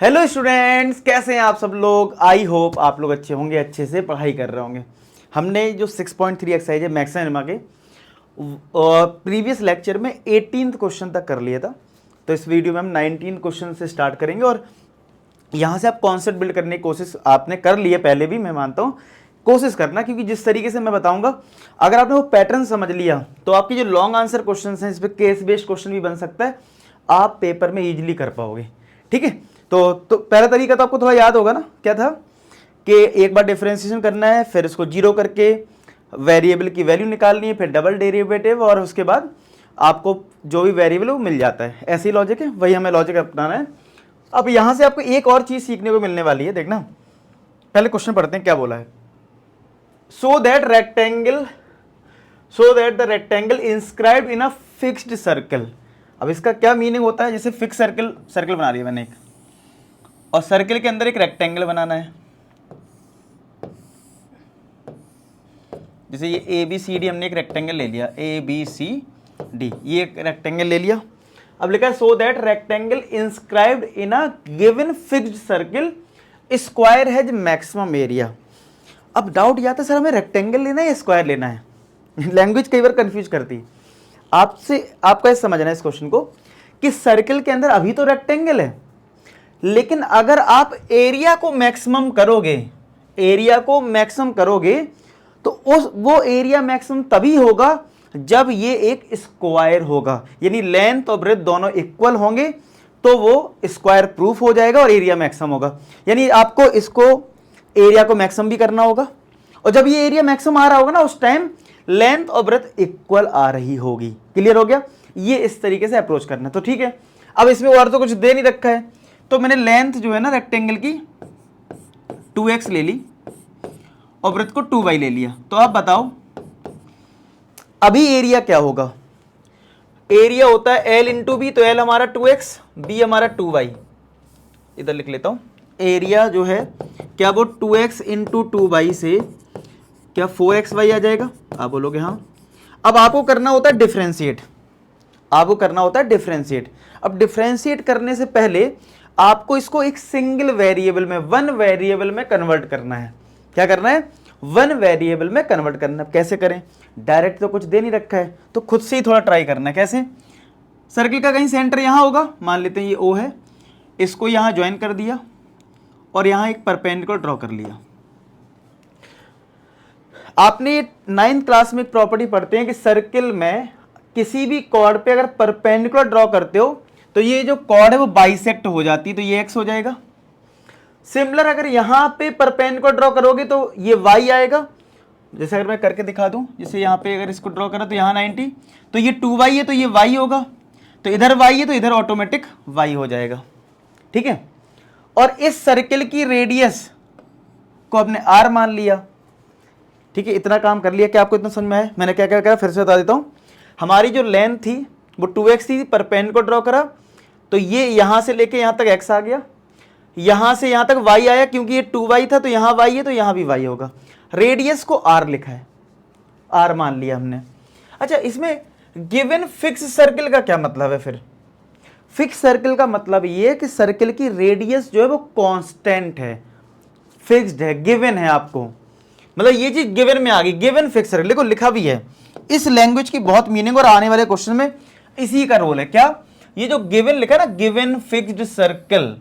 Hello students, कैसे हैं आप सब लोग। आई होप आप लोग अच्छे होंगे, अच्छे से पढ़ाई कर रहे होंगे। हमने जो 6.3 एक्सरसाइज है मैक्स एंड मिनिमा के प्रीवियस लेक्चर में 18th क्वेश्चन तक कर लिया था। तो इस वीडियो में हम 19 क्वेश्चन से स्टार्ट करेंगे और यहाँ से आप कॉन्सेप्ट बिल्ड करने की कोशिश आपने कर ली है पहले भी, मैं मानता हूँ। कोशिश करना, क्योंकि जिस तरीके से मैं बताऊंगा अगर आपने वो पैटर्न समझ लिया तो आपके जो लॉन्ग आंसर क्वेश्चन हैं, इस पर केस बेस्ड क्वेश्चन भी बन सकता है, आप पेपर में इजीली कर पाओगे। ठीक है, तो पहला तरीका तो आपको थोड़ा याद होगा ना, क्या था कि एक बार डिफरेंशिएशन करना है, फिर इसको जीरो करके वेरिएबल की वैल्यू निकालनी है, फिर डबल डेरिवेटिव, और उसके बाद आपको जो भी वेरिएबल है वो मिल जाता है। ऐसी लॉजिक है, वही हमें लॉजिक अपनाना है। अब यहाँ से आपको एक और चीज़ सीखने को मिलने वाली है, देखना। पहले क्वेश्चन पढ़ते हैं, क्या बोला है। So that the rectangle inscribed in a fixed circle. अब इसका क्या मीनिंग होता है, जैसे फिक्स सर्कल बना लिया मैंने एक, और सर्कल के अंदर एक रेक्टेंगल बनाना है। जैसे ये ए बी सी डी हमने एक रेक्टेंगल ले लिया, ए बी सी डी, ये एक रेक्टेंगल ले लिया। अब लिखा है so that rectangle inscribed in a given fixed circle square has maximum area. अब डाउट ये आता है, सर हमें रेक्टेंगल लेना है या स्क्वायर लेना है। लैंग्वेज कई बार कंफ्यूज करती है आपसे। आपको ऐसे समझना है इस क्वेश्चन को कि सर्कल के अंदर अभी तो रेक्टेंगल है, लेकिन अगर आप एरिया को मैक्सिमम करोगे तो वो एरिया मैक्सिमम तभी होगा जब ये एक स्क्वायर होगा, यानी लेंथ और ब्रेथ दोनों इक्वल होंगे तो वो स्क्वायर प्रूफ हो जाएगा और एरिया मैक्सिमम होगा। यानी आपको इसको एरिया को मैक्सिमम भी करना होगा, और जब ये एरिया मैक्सिमम आ रहा होगा ना, उस टाइम लेंथ और ब्रेथ इक्वल आ रही होगी। क्लियर हो गया, ये इस तरीके से अप्रोच करना। तो ठीक है, अब इसमें और तो कुछ दे नहीं रखा है, तो मैंने लेंथ जो है ना रेक्टेंगल की 2x ले ली और ब्रेथ को 2y ले लिया। तो आप बताओ अभी एरिया क्या होगा। एरिया होता है L इंटू बी, तो L हमारा 2x, B हमारा 2y। इधर लिख लेता हूं, एरिया जो है क्या वो 2x इंटू 2y से क्या 4xy आ जाएगा। आप बोलोगे हाँ। अब आपको करना होता है डिफरेंशिएट, अब डिफरेंशिएट करने से पहले आपको इसको एक सिंगल वेरिएबल में, वन वेरिएबल में कन्वर्ट करना है। क्या करना है, वन वेरिएबल में कन्वर्ट करना है। कैसे करें, डायरेक्ट तो कुछ दे नहीं रखा है, तो खुद से ही थोड़ा ट्राई करना है। कैसे, सर्किल का कहीं सेंटर यहां होगा, मान लेते हैं ये O है, इसको यहां ज्वाइन कर दिया और यहां एक परपेंडिकुलर ड्रॉ कर लिया। आपने 9th क्लास में एक प्रॉपर्टी पढ़ते हैं कि सर्किल में किसी भी कॉर्ड पे अगर परपेंडिकुलर ड्रॉ करते हो तो ये जो कॉर्ड है वो बाइसेक्ट हो जाती है, तो ये x हो जाएगा। सिमिलर अगर यहां पे परपेंडिकुलर ड्रॉ करोगे तो ये y आएगा। जैसे अगर मैं करके दिखा दूं, जैसे यहां पे अगर इसको ड्रॉ करा तो यहां 90, तो ये 2y है तो ये y होगा, तो इधर y है तो इधर ऑटोमेटिक y हो जाएगा। ठीक है, और इस सर्किल की रेडियस को आपने r मान लिया। ठीक है, इतना काम कर लिया। क्या आपको इतना समझ में आया मैंने क्या क्या करा, फिर से बता देता हूं। हमारी जो लेंथ थी वो 2x थी, परपेंडिकुलर ड्रॉ करा तो ये यहां से लेके यहां तक x आ गया, यहां से यहां तक y आया, क्योंकि ये 2y था तो यहां y है तो यहां भी y होगा। रेडियस को r लिखा है, r मान लिया हमने। अच्छा, इसमें गिवन फिक्स सर्किल का क्या मतलब है। फिर फिक्स सर्किल का मतलब ये है कि सर्किल की रेडियस जो है वो कांस्टेंट है, फिक्स्ड है, गिवन है आपको। मतलब ये चीज गिवन में आ गई, गिवन फिक्स सर्किल। देखो लिखा भी है, इस लैंग्वेज की बहुत मीनिंग और आने वाले क्वेश्चन में इसी का रोल है। क्या, ये जो गिवन लिखा है ना, गिवन फिक्स्ड सर्कल,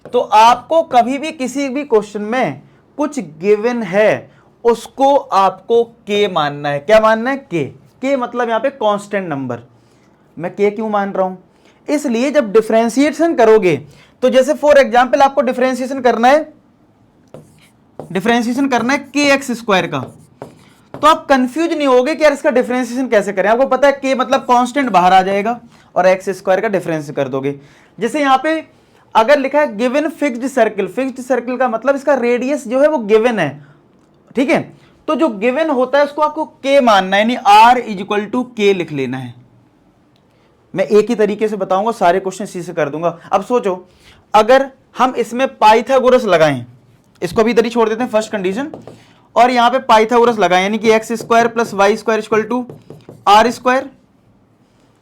तो आपको कभी भी किसी भी क्वेश्चन में कुछ गिवन है उसको आपको k मानना है। क्या मानना है, k मतलब यहां पे कांस्टेंट नंबर। मैं k क्यों मान रहा हूं, इसलिए जब डिफरेंशिएशन करोगे तो जैसे फॉर एग्जांपल आपको डिफरेंशिएशन करना है kx स्क्वायर का, तो आप कंफ्यूज नहीं होगे कि यार इसका डिफरेंशिएशन कैसे करें। आपको पता है k मतलब कांस्टेंट बाहर आ जाएगा और x स्क्वायर का डिफरेंस कर दोगे। जैसे यहां पे अगर लिखा है गिवन फिक्स्ड सर्कल का मतलब इसका रेडियस जो है वो गिवन है। ठीक है, तो जो गिवन होता है उसको आपको k मानना है, यानी r इक्वल टू k लिख लेना है। मैं एक ही तरीके से बताऊंगा, सारे क्वेश्चन इसी से कर दूंगा। अब सोचो अगर हम इसमें पाइथागोरस लगाएं, इसको भी इधर ही छोड़ देते हैं फर्स्ट कंडीशन, और यहां पे पाइथागोरस लगाएं, यानी कि x square plus Y square equal to r square.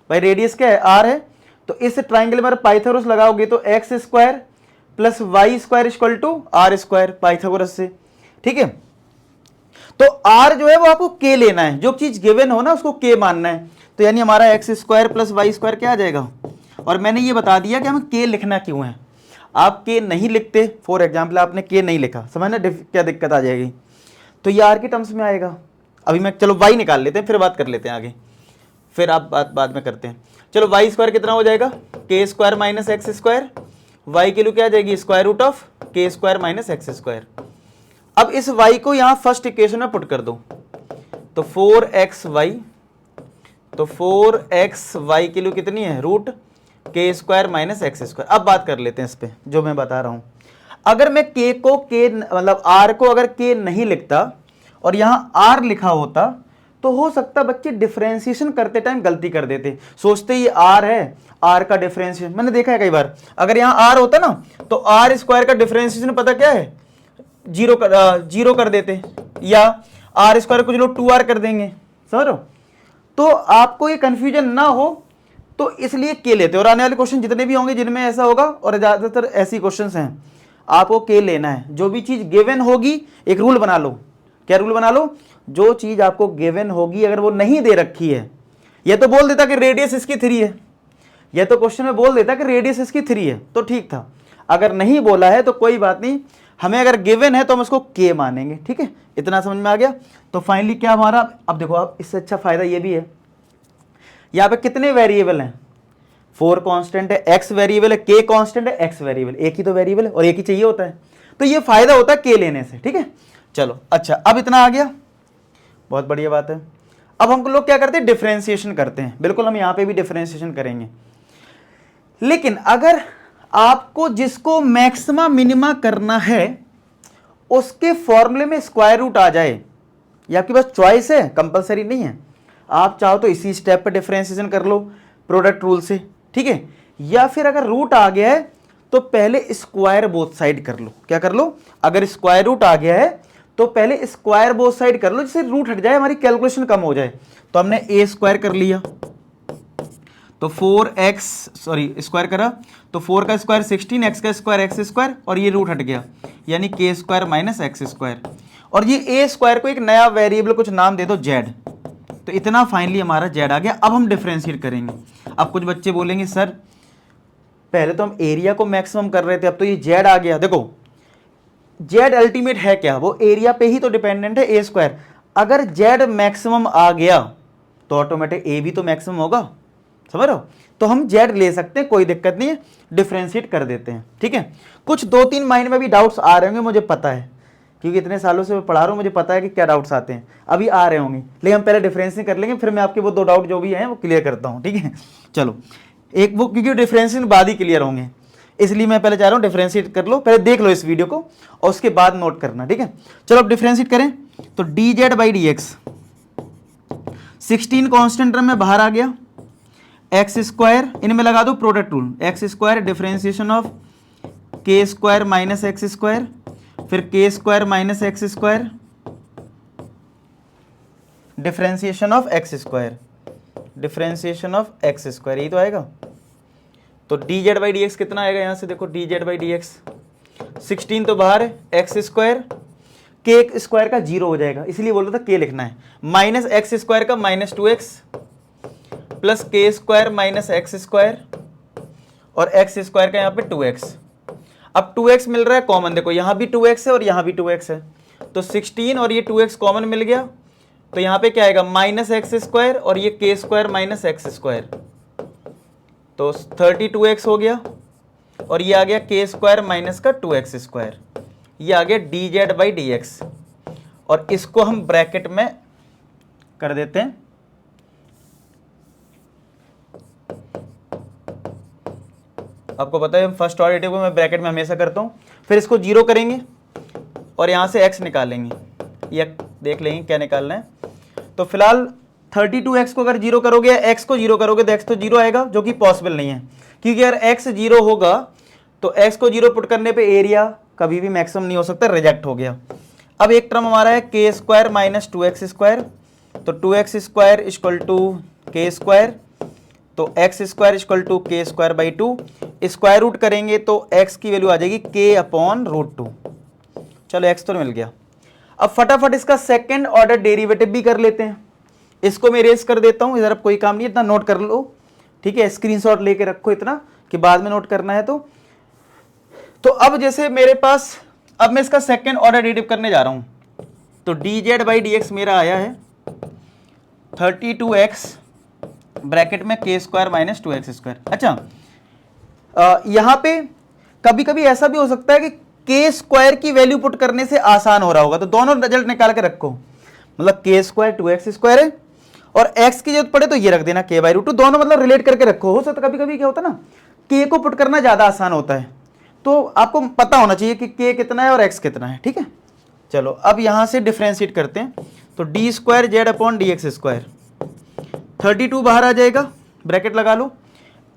भाई रेडियस क्या है, r है, तो इस ट्राइंगल में पाइथागोरस लगाओगे तो x square plus Y square equal to R square Pythagoras से, ठीक है। तो r जो है वो आपको k लेना है, जो चीज गिवन हो ना उसको k मानना है। तो यानी हमारा X square plus Y square क्या आ जाएगा, और मैंने ये बता दिया कि हमें k लिखना क्यों है। आप k नहीं लिखते, फॉर एग्जाम्पल आपने k नहीं लिखा, समझना क्या दिक्कत आ जाएगी, तो ये r के टर्म्स में आएगा। अभी मैं चलो y निकाल लेते हैं, फिर बात कर लेते हैं आगे, फिर आप बात बाद में करते हैं। चलो वाई स्क्वायर कितना हो जाएगा, K square minus X square, Y की वैल्यू क्या आ जाएगी, square root of K square minus X square. अब इस y को यहां फर्स्ट इक्वेशन में पुट कर दो, तो 4xy, तो 4xy की वैल्यू कितनी है, रूट के स्क्वायर माइनस एक्स स्क्वायर। अब बात कर लेते हैं इस पे जो मैं बता रहा हूं। अगर मैं k को k मतलब r को अगर k नहीं लिखता और यहां r लिखा होता, तो हो सकता बच्चे डिफरेंशिएशन करते टाइम गलती कर देते, सोचते ये r है, r का डिफरेंशिएशन मैंने देखा है कई बार, अगर यहाँ r होता ना तो r स्क्वायर का डिफरेंशिएशन पता क्या है, जीरो कर देते, या r स्क्वायर को चलो 2r कर देंगे, समझ रहे हो। तो आपको ये कंफ्यूजन ना हो तो इसलिए के लेते, और आने वाले क्वेश्चन जितने भी होंगे जिनमें ऐसा होगा, और ज्यादातर ऐसी क्वेश्चंस हैं, आपको के लेना है। जो भी चीज गिवन होगी, एक रूल बना लो, क्या रूल बना लो, जो चीज आपको गिवन होगी अगर वो नहीं दे रखी है, ये तो बोल देता कि रेडियस इसकी 3 है, ये तो क्वेश्चन में बोल देता कि रेडियस इसकी 3 है, तो ठीक था। अगर नहीं बोला है तो कोई बात नहीं, हमें अगर गिवन है तो हम उसको के मानेंगे, ठीक है। इतना समझ में आ गया। तो फाइनली क्या हमारा, अब देखो आप, इससे अच्छा फायदा ये भी है, यहाँ पे कितने वेरिएबल हैं, 4 कांस्टेंट है, x वेरिएबल है, k कांस्टेंट है, x वेरिएबल, एक ही तो वेरिएबल है और एक ही चाहिए होता है, तो ये फायदा होता है k लेने से, ठीक है। चलो अच्छा, अब इतना आ गया, बहुत बढ़िया बात है। अब हम लोग क्या करते हैं, डिफरेंशिएशन करते हैं, बिल्कुल हम यहाँ पे भी डिफरेंशिएशन करेंगे। लेकिन अगर आपको जिसको मैक्सिमा मिनिमा करना है उसके फॉर्मूले में स्क्वायर रूट आ जाए, या आपके पास चॉइस है, कंपलसरी नहीं है, आप चाहो तो इसी स्टेप पर डिफरेंशिएशन कर लो प्रोडक्ट रूल से, ठीक है। या फिर अगर रूट आ गया है तो पहले स्क्वायर बोथ साइड कर लो, क्या कर लो, अगर स्क्वायर रूट आ गया है तो पहले स्क्वायर बोथ साइड कर लो, जिससे रूट हट जाए, हमारी कैलकुलेशन कम हो जाए। तो हमने ए स्क्वायर कर लिया, तो 4x स्क्वायर करा, तो 4 का स्क्वायर 16, x का स्क्वायर एक्स स्क्वायर, और ये रूट हट गया, यानी के स्क्वायर माइनस एक्स स्क्वायर। और ये ए स्क्वायर को एक नया वेरिएबल कुछ नाम दे दो z, तो इतना फाइनली हमारा z आ गया। अब हम डिफरेंशिएट करेंगे। अब कुछ बच्चे बोलेंगे सर पहले तो हम एरिया को मैक्सिमम कर रहे थे, अब तो ये z आ गया। देखो z अल्टीमेट है क्या, वो एरिया पे ही तो डिपेंडेंट है, ए स्क्वायर। अगर z मैक्सिमम आ गया तो ऑटोमेटिक ए भी तो मैक्सिमम होगा, समझ रहे हो। तो हम z ले सकते हैं, कोई दिक्कत नहीं है, डिफरेंशिएट कर देते हैं, ठीक है। कुछ 2-3 माइंड में भी डाउट्स आ रहे होंगे, मुझे पता है, क्योंकि इतने सालों से मैं पढ़ा रहा हूँ, मुझे पता है कि क्या डाउट्स आते हैं, अभी आ रहे होंगे, लेकिन हम पहले डिफरेंशिएट कर लेंगे, फिर मैं आपके वो 2 डाउट जो भी हैं वो क्लियर करता हूँ, ठीक है। चलो एक वो, क्योंकि डिफरेंशिएशन बाद ही क्लियर होंगे, इसलिए मैं पहले चाह रहा हूँ डिफरेंशिएट कर लो, पहले देख लो इस वीडियो को और उसके बाद नोट करना, ठीक है। चलो अब डिफरेंशिएट करें, तो D Z by D x, 16 constant term में बाहर आ गया, एक्स स्क्वायर, इनमें लगा दो product rule, x square differentiation of K square minus X square, फिर के square minus X square, differentiation of x square, differentiation of x square, यही तो आएगा। तो D Z by D x कितना आएगा, यहां से देखो D Z by D x, 16 तो बाहर है, एक्स स्क्वायर, के स्क्वायर का 0 हो जाएगा, इसलिए बोल रहा था के लिखना है, माइनस एक्स स्क्वायर का माइनस 2x, प्लस के स्क्वायर माइनस एक्स स्क्वायर, और एक्स स्क्वायर का यहाँ पे 2x। अब 2x मिल रहा है कॉमन, देखो यहाँ भी 2x है और यहाँ भी 2x है, तो 16 और ये 2x कॉमन मिल गया, तो यहाँ पे क्या आएगा, माइनस एक्स स्क्वायर, और ये के स्क्वायर माइनस एक्स स्क्वायर, तो 32x हो गया, और ये आ गया के स्क्वायर माइनस का 2x स्क्वायर, ये आ गया D Z by D x, और इसको हम ब्रैकेट में कर देते हैं, आपको पता है फर्स्ट ऑर्डर को मैं ब्रैकेट में हमेशा करता हूं, फिर इसको 0 करेंगे और यहां से x निकालेंगे, या देख लेंगे क्या निकालना है। तो फिलहाल 32x को अगर 0 करोगे, x को 0 करोगे तो x तो 0 आएगा, जो कि पॉसिबल नहीं है, क्योंकि अगर x 0 होगा तो x को 0 पुट करने पे एरिया कभी भी मैक्सिमम नहीं हो सकता, रिजेक्ट हो गया। अब एक टर्म हमारा है के स्क्वायर माइनस 2x स्क्वायर, तो 2x स्क्वायर इक्वल टू के स्क्वायर तो एक्स स्क्वायर इक्वल टू के स्क्वायर बाई 2, स्क्वायर रूट करेंगे तो एक्स की वैल्यू आ जाएगी के अपॉन रूट 2। चलो एक्स तो मिल गया। अब फटाफट इसका सेकंड ऑर्डर डेरिवेटिव भी कर लेते हैं। इसको मैं इरेज कर देता हूं, इधर अब कोई काम नहीं, इतना नोट कर लो, ठीक है, स्क्रीनशॉट लेके रखो इतना कि बाद में नोट करना है। तो अब जैसे मेरे पास, अब मैं इसका सेकंड ऑर्डर डेरिवेटिव करने जा रहा हूं, तो D Z by D x मेरा आया है 32x ब्रैकेट में के स्क्वायर माइनस 2x स्क्वायर। अच्छा, यहां पे कभी कभी ऐसा भी हो सकता है कि के स्क्वायर की वैल्यू पुट करने से आसान हो रहा होगा, तो दोनों रिजल्ट निकाल के रखो, मतलब के स्क्वायर 2x स्क्वायर है और x की जरूरत पड़े तो ये रख देना के बाई रूट 2, दोनों मतलब रिलेट करके रखो। हो सकता कभी कभी क्या होता है ना, के को पुट करना ज्यादा आसान होता है, तो आपको पता होना चाहिए कि के कितना है और x कितना है, ठीक है। चलो अब यहां से डिफ्रेंशिएट करते हैं, तो D square Z upon D x square, 32 बाहर आ जाएगा, ब्रैकेट लगा लो,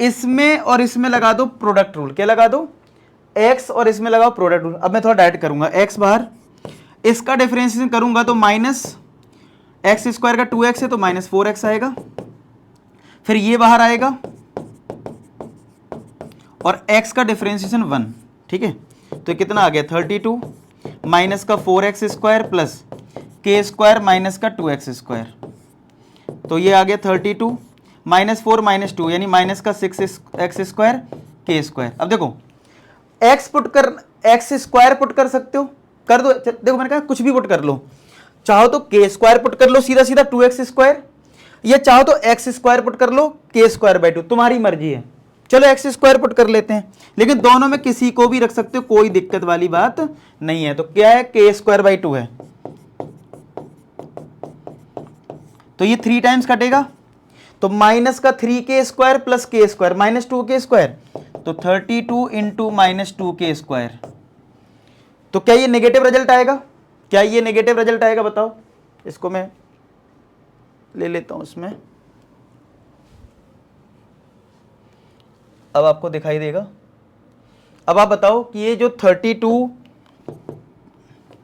इसमें और इसमें लगा दो प्रोडक्ट रूल। क्या लगा दो, x और इसमें लगाओ प्रोडक्ट रूल। अब मैं थोड़ा डायरेक्ट करूंगा, x बाहर, इसका डिफरेंशिएशन करूंगा तो माइनस एक्स स्क्वायर का 2x है तो माइनस 4x आएगा, फिर ये बाहर आएगा और x का डिफरेंशिएशन 1, ठीक है। तो कितना आ गया 32 माइनस का 4x स्क्वायर प्लस के स्क्वायर माइनस का 2x स्क्वायर, तो ये आ गया 32 माइनस 4 माइनस 2 यानी माइनस का 6x स्क्वायर के स्क्वायर। अब देखो x पुट कर, x स्क्वायर पुट कर सकते हो, कर दो, देखो मैंने कहा कुछ भी पुट कर लो, चाहो तो के स्क्वायर पुट कर लो सीधा सीधा 2x स्क्वायर, या चाहो तो x स्क्वायर पुट कर लो के स्क्वायर बाई 2, तुम्हारी मर्जी है। चलो x स्क्वायर पुट कर लेते हैं, लेकिन दोनों में किसी को भी रख सकते हो, कोई दिक्कत वाली बात नहीं है। तो क्या है, के स्क्वायर बाई 2 है, तो ये 3 टाइम्स कटेगा, तो माइनस का 3k स्क्वायर प्लस के स्क्वायर माइनस 2k स्क्वायर, तो 32 इंटू माइनस 2k स्क्वायर। तो क्या ये नेगेटिव रिजल्ट आएगा, क्या ये नेगेटिव रिजल्ट आएगा बताओ। इसको मैं ले लेता हूं इसमें, अब आपको दिखाई देगा। अब आप बताओ कि ये जो 32,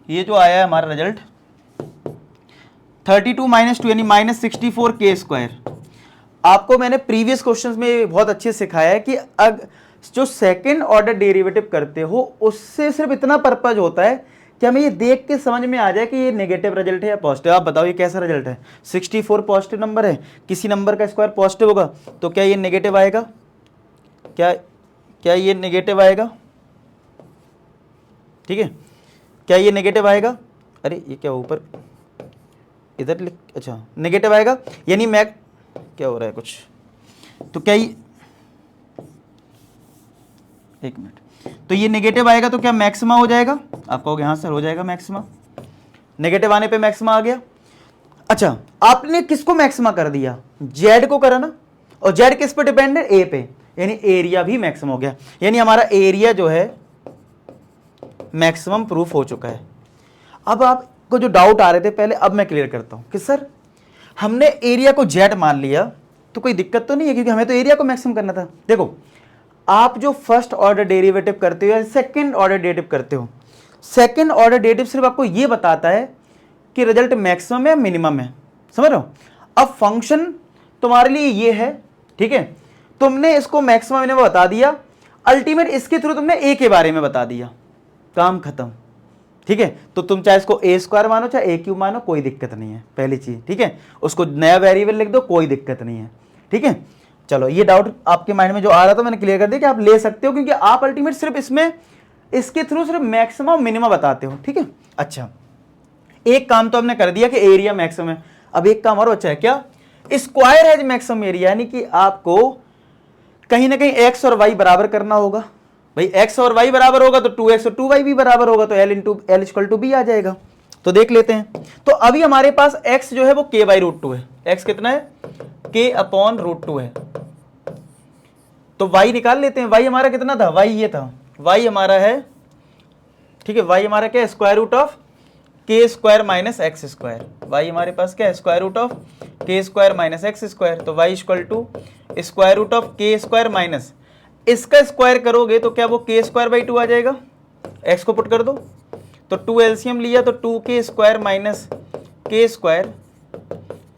ये जो आया है हमारा रिजल्ट 32 माइनस 2 यानी माइनस 64k स्क्वायर। आपको मैंने प्रीवियस क्वेश्चंस में बहुत अच्छे से सिखाया है कि जो सेकंड ऑर्डर डेरिवेटिव करते हो उससे सिर्फ इतना पर्पज होता है कि हमें ये देख के समझ में आ जाए कि ये नेगेटिव रिजल्ट है या पॉजिटिव। आप बताओ ये कैसा रिजल्ट है, 64 पॉजिटिव नंबर है, किसी नंबर का स्क्वायर पॉजिटिव होगा, तो क्या ये नेगेटिव आएगा, क्या ये नेगेटिव आएगा, ठीक है, क्या ये नेगेटिव आएगा। अरे ये क्या ऊपर इधर लिख, अच्छा नेगेटिव आएगा, यानी मैं क्या हो रहा है कुछ, तो क्या ये, एक मिनट, तो ये नेगेटिव आएगा तो क्या मैक्सिमा हो जाएगा। आप कहोगे हाँ सर हो जाएगा मैक्सिमा, नेगेटिव आने पे मैक्सिमा आ गया। अच्छा आपने किसको मैक्सिमा कर दिया, जेड को करा ना, और जेड किस पे डिपेंड है, ए पे, यानी एरिया भी मैक्सिमम हो गया, यानी हमारा एरिया जो है मैक्सिमम प्रूफ हो चुका है। अब आपको जो डाउट आ रहे थे पहले, अब मैं क्लियर करता हूं कि सर हमने एरिया को जेड मान लिया तो कोई दिक्कत तो नहीं है, क्योंकि हमें तो एरिया को मैक्सिमम करना था। देखो आप जो फर्स्ट ऑर्डर डेरिवेटिव करते हो या सेकंड ऑर्डर डेरिवेटिव करते हो, सेकंड ऑर्डर डेरिवेटिव सिर्फ आपको ये बताता है कि रिजल्ट मैक्सिमम है मिनिमम है, समझ रहे हो। अब फंक्शन तुम्हारे लिए ये है, ठीक है, तुमने इसको मैक्सिमम मिनिमम बता दिया, अल्टीमेट इसके थ्रू तुमने ए के बारे में बता दिया, काम खत्म, ठीक है। तो तुम चाहे इसको ए स्क्वायर मानो चाहे ए क्यूब मानो, कोई दिक्कत नहीं है, पहली चीज, ठीक है। उसको नया वेरिएबल लिख दो, कोई दिक्कत नहीं है, ठीक है। चलो ये डाउट आपके माइंड में जो आ रहा था मैंने क्लियर कर दिया कि आप ले सकते हो, क्योंकि आप अल्टीमेट सिर्फ इसमें इसके थ्रू सिर्फ मैक्सिमम मिनिमम बताते हो, ठीक है। अच्छा एक काम तो हमने कर दिया कि एरिया मैक्सिमम है, अब एक काम और बचा है, क्या, स्क्वायर है मैक्सिमम एरिया, यानी कि आपको कहीं ना कहीं एक्स और वाई बराबर करना होगा। भाई एक्स और वाई बराबर होगा तो 2x और 2y भी बराबर होगा, तो l इक्वल टू बी आ जाएगा। तो देख लेते हैं, तो अभी हमारे पास x जो है वो k बाई रूट 2 है, x कितना है, k अपॉन रूट 2 है। तो y निकाल लेते हैं, y हमारा कितना था, y ये था, y हमारा है, ठीक है, y हमारा क्या है, square root of K square minus X square, y हमारे पास क्या है, square root of K square minus X square, तो y equal to square root of K square minus, इसका स्क्वायर करोगे तो क्या वो के स्क्वायर बाई 2 आ जाएगा, x को पुट कर दो, तो 2 एलसीएम लिया तो 2k स्क्वायर माइनस के स्क्वायर,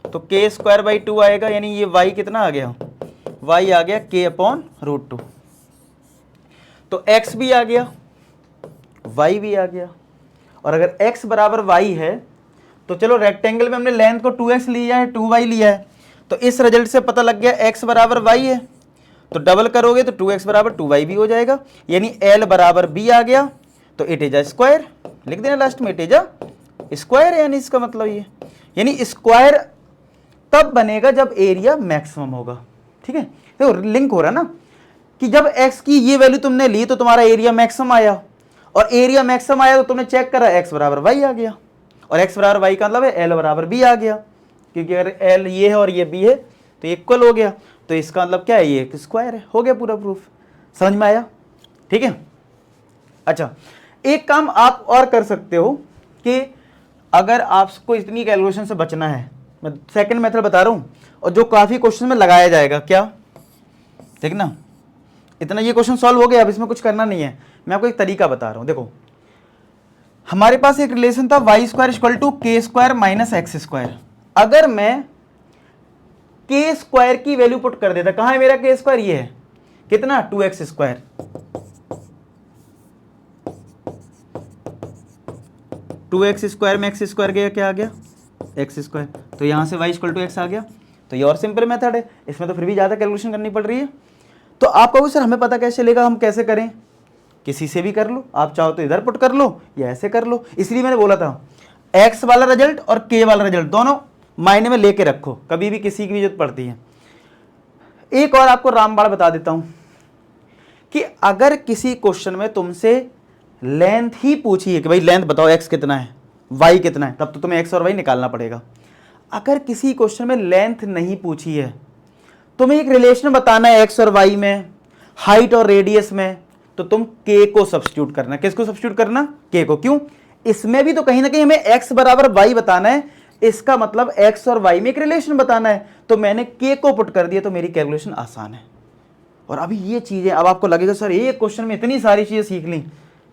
तो के स्क्वायर बाई 2 आएगा, यानी ये y कितना आ गया, y आ गया k/√2। तो x भी आ गया, y भी आ गया। और अगर x बराबर y है तो चलो रेक्टेंगल में हमने लेंथ को 2x लिया है, 2y लिया है, तो इस रिजल्ट से पता लग गया x बराबर y है, तो डबल करोगे तो 2x बराबर 2y भी हो जाएगा, यानी l बराबर b आ गया। तो इट इज अ स्क्वायर, लिख देना लास्ट में, इट इज अ स्क्वायर, यानी इसका मतलब ये, यानी स्क्वायर तब बनेगा जब एरिया मैक्सिमम होगा। ठीक है, देखो लिंक हो रहा है ना कि जब x की ये वैल्यू तुमने ली तो तुम्हारा एरिया मैक्सिमम आया, और एरिया मैक्सिमम आया तो तुमने चेक करा x बराबर y आ गया, और x बराबर y का मतलब है l बराबर b आ गया, क्योंकि अगर l ये है और ये b है तो इक्वल हो गया, तो इसका मतलब क्या है, ये एक स्क्वायर है। हो गया पूरा प्रूफ, समझ में आया? ठीक है। अच्छा, एक काम आप और कर सकते हो कि अगर आपको इतनी कैलकुलेशन से बचना है, मैं सेकंड मेथड बता रहा हूं, और जो काफी क्वेश्चन में लगाया जाएगा, क्या ठीक ना, इतना ये क्वेश्चन सॉल्व हो गया, अब इसमें कुछ करना नहीं है, मैं आपको एक तरीका बता रहा हूं। देखो हमारे पास एक रिलेशन था y² = k² - x²। अगर मैं k² की वैल्यू पुट कर देता, कहां है मेरा k², ये है कितना 2x², में x² गया, क्या आ गया x², तो यहां से y = x आ गया। तो ये और सिंपल मेथड है, इसमें तो फिर भी ज्यादा कैलकुलेशन करनी पड़ रही है। तो आप कहोगे सर हमें पता कैसे चलेगा, हम कैसे करें? किसी से भी कर लो, आप चाहो तो इधर पुट कर लो या ऐसे कर लो। इसलिए मैंने बोला था x वाला रिजल्ट और k वाला रिजल्ट दोनों मायने में लेके रखो, कभी भी किसी की भी जरूरत पड़ती है। एक और आपको रामबाण बता देता हूं कि अगर किसी क्वेश्चन में तुमसे लेंथ ही पूछी है कि भाई लेंथ बताओ x कितना है, y कितना है, तब तो तुम्हें x और y निकालना पड़ेगा। अगर किसी क्वेश्चन में लेंथ नहीं पूछी है, तुम्हें एक रिलेशन बताना है x और y में, हाइट और रेडियस में, तो तुम k को सब्स्टिट्यूट करना। किसको सब्स्टिट्यूट करना? k को। क्यों? इसमें भी तो कहीं ना कहीं हमें x बराबर y बताना है, इसका मतलब x और y में एक रिलेशन बताना है, तो मैंने k को पुट कर दिया, तो मेरी कैलकुलेशन आसान है। और अभी ये चीजें, अब आपको लगेगा सर एक क्वेश्चन में इतनी सारी चीजें सीख ली।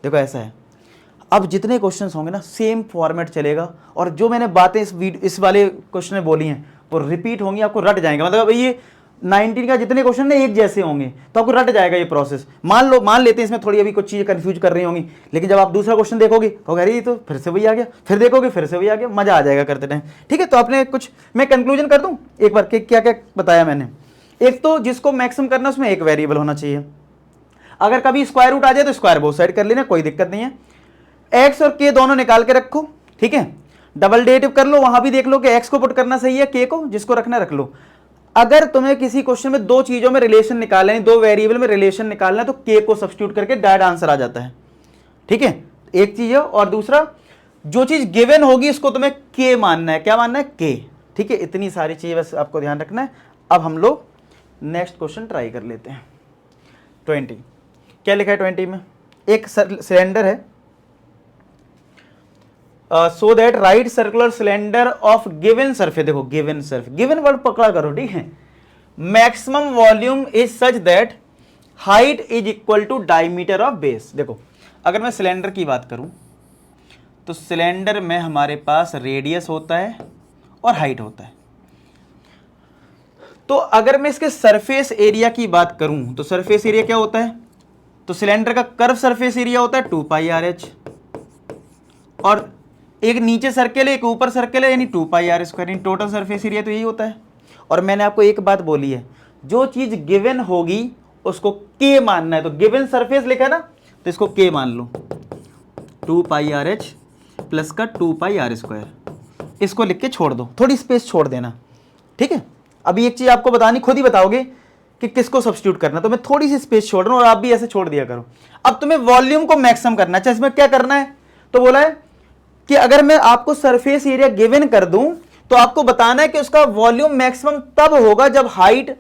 देखो ऐसा है, अब जितने क्वेश्चन होंगे ना सेम फॉर्मेट चलेगा, और जो मैंने बातें इस वाले क्वेश्चन में बोली हैं वो रिपीट होंगी, आपको रट जाएंगे। मतलब ये 19 का जितने क्वेश्चन ना एक जैसे होंगे, तो आपको रट जाएगा ये प्रोसेस। मान लेते हैं इसमें थोड़ी अभी कुछ चीजें कंफ्यूज कर रही होंगी, लेकिन जब आप दूसरा क्वेश्चन देखोगे तो अरे ये तो फिर से वही आ गया, फिर देखोगे फिर से वही आ गया, मजा आ जाएगा करते टाइम। ठीक है, तो आपने कुछ, मैं कंक्लूजन कर दूं एक बार, क्या क्या बताया मैंने। एक तो जिसको मैक्सिमम करना उसमें एक वेरिएबल होना चाहिए, अगर कभी स्क्वायर रूट आ जाए तो स्क्वायर बोथ साइड कर लेना, कोई दिक्कत नहीं है। एक्स और के दोनों निकाल के रखो, ठीक है, डबल डेरिवेटिव कर लो, वहां भी देख लो कि एक्स को पुट करना सही है, के को जिसको रखना रख लो। अगर तुम्हें किसी क्वेश्चन में दो चीजों में रिलेशन निकालना है, दो वेरिएबल में रिलेशन निकालना है, तो के को सब्स्टिट्यूट करके डायरेक्ट आंसर आ जाता है। ठीक है, एक चीज है। और दूसरा, जो चीज गिवन होगी उसको तुम्हें के मानना है। क्या मानना है? के। ठीक है, इतनी सारी चीजें बस आपको ध्यान रखना है। अब हम लोग नेक्स्ट क्वेश्चन ट्राई कर लेते हैं। 20 क्या लिखा है 20 में? एक सिलेंडर है, so that right circular cylinder of given surface, देखो गिवन सरफेस, गिवन वर्ड पकड़ा करो, ठीक है। Maximum volume is such that height is equal to diameter of base. देखो अगर मैं सिलेंडर की बात करूं तो सिलेंडर में हमारे पास रेडियस होता है और हाइट होता है। तो अगर मैं इसके सरफेस एरिया की बात करूं तो सरफेस एरिया क्या होता है? तो सिलेंडर का कर्व सरफेस एरिया होता है 2πr/h, और एक नीचे सर्कल है एक ऊपर सर्कल है, यानी 2πr², यानी टोटल सरफेस एरिया तो यही होता है। और मैंने आपको एक बात बोली है, जो चीज गिवन होगी उसको के मानना है। तो गिवन सरफेस लिखा है ना, तो इसको के मान लो, 2πr/h प्लस का 2πr², इसको लिख के छोड़ दो, थोड़ी स्पेस छोड़ देना। ठीक है, अभी एक चीज आपको बतानी, खुद ही बताओगे कि किसको सब्स्टिट्यूट करना, तो मैं थोड़ी सी स्पेस छोड़ रहा हूं और आप भी ऐसे छोड़ दिया करो। अब तुम्हें वॉल्यूम को मैक्सिमम करना है, इसमें क्या करना है? तो बोला है कि अगर मैं आपको सरफेस एरिया गिवन कर दूं तो आपको बताना है कि उसका वॉल्यूम मैक्सिमम तब होगा जब हाइट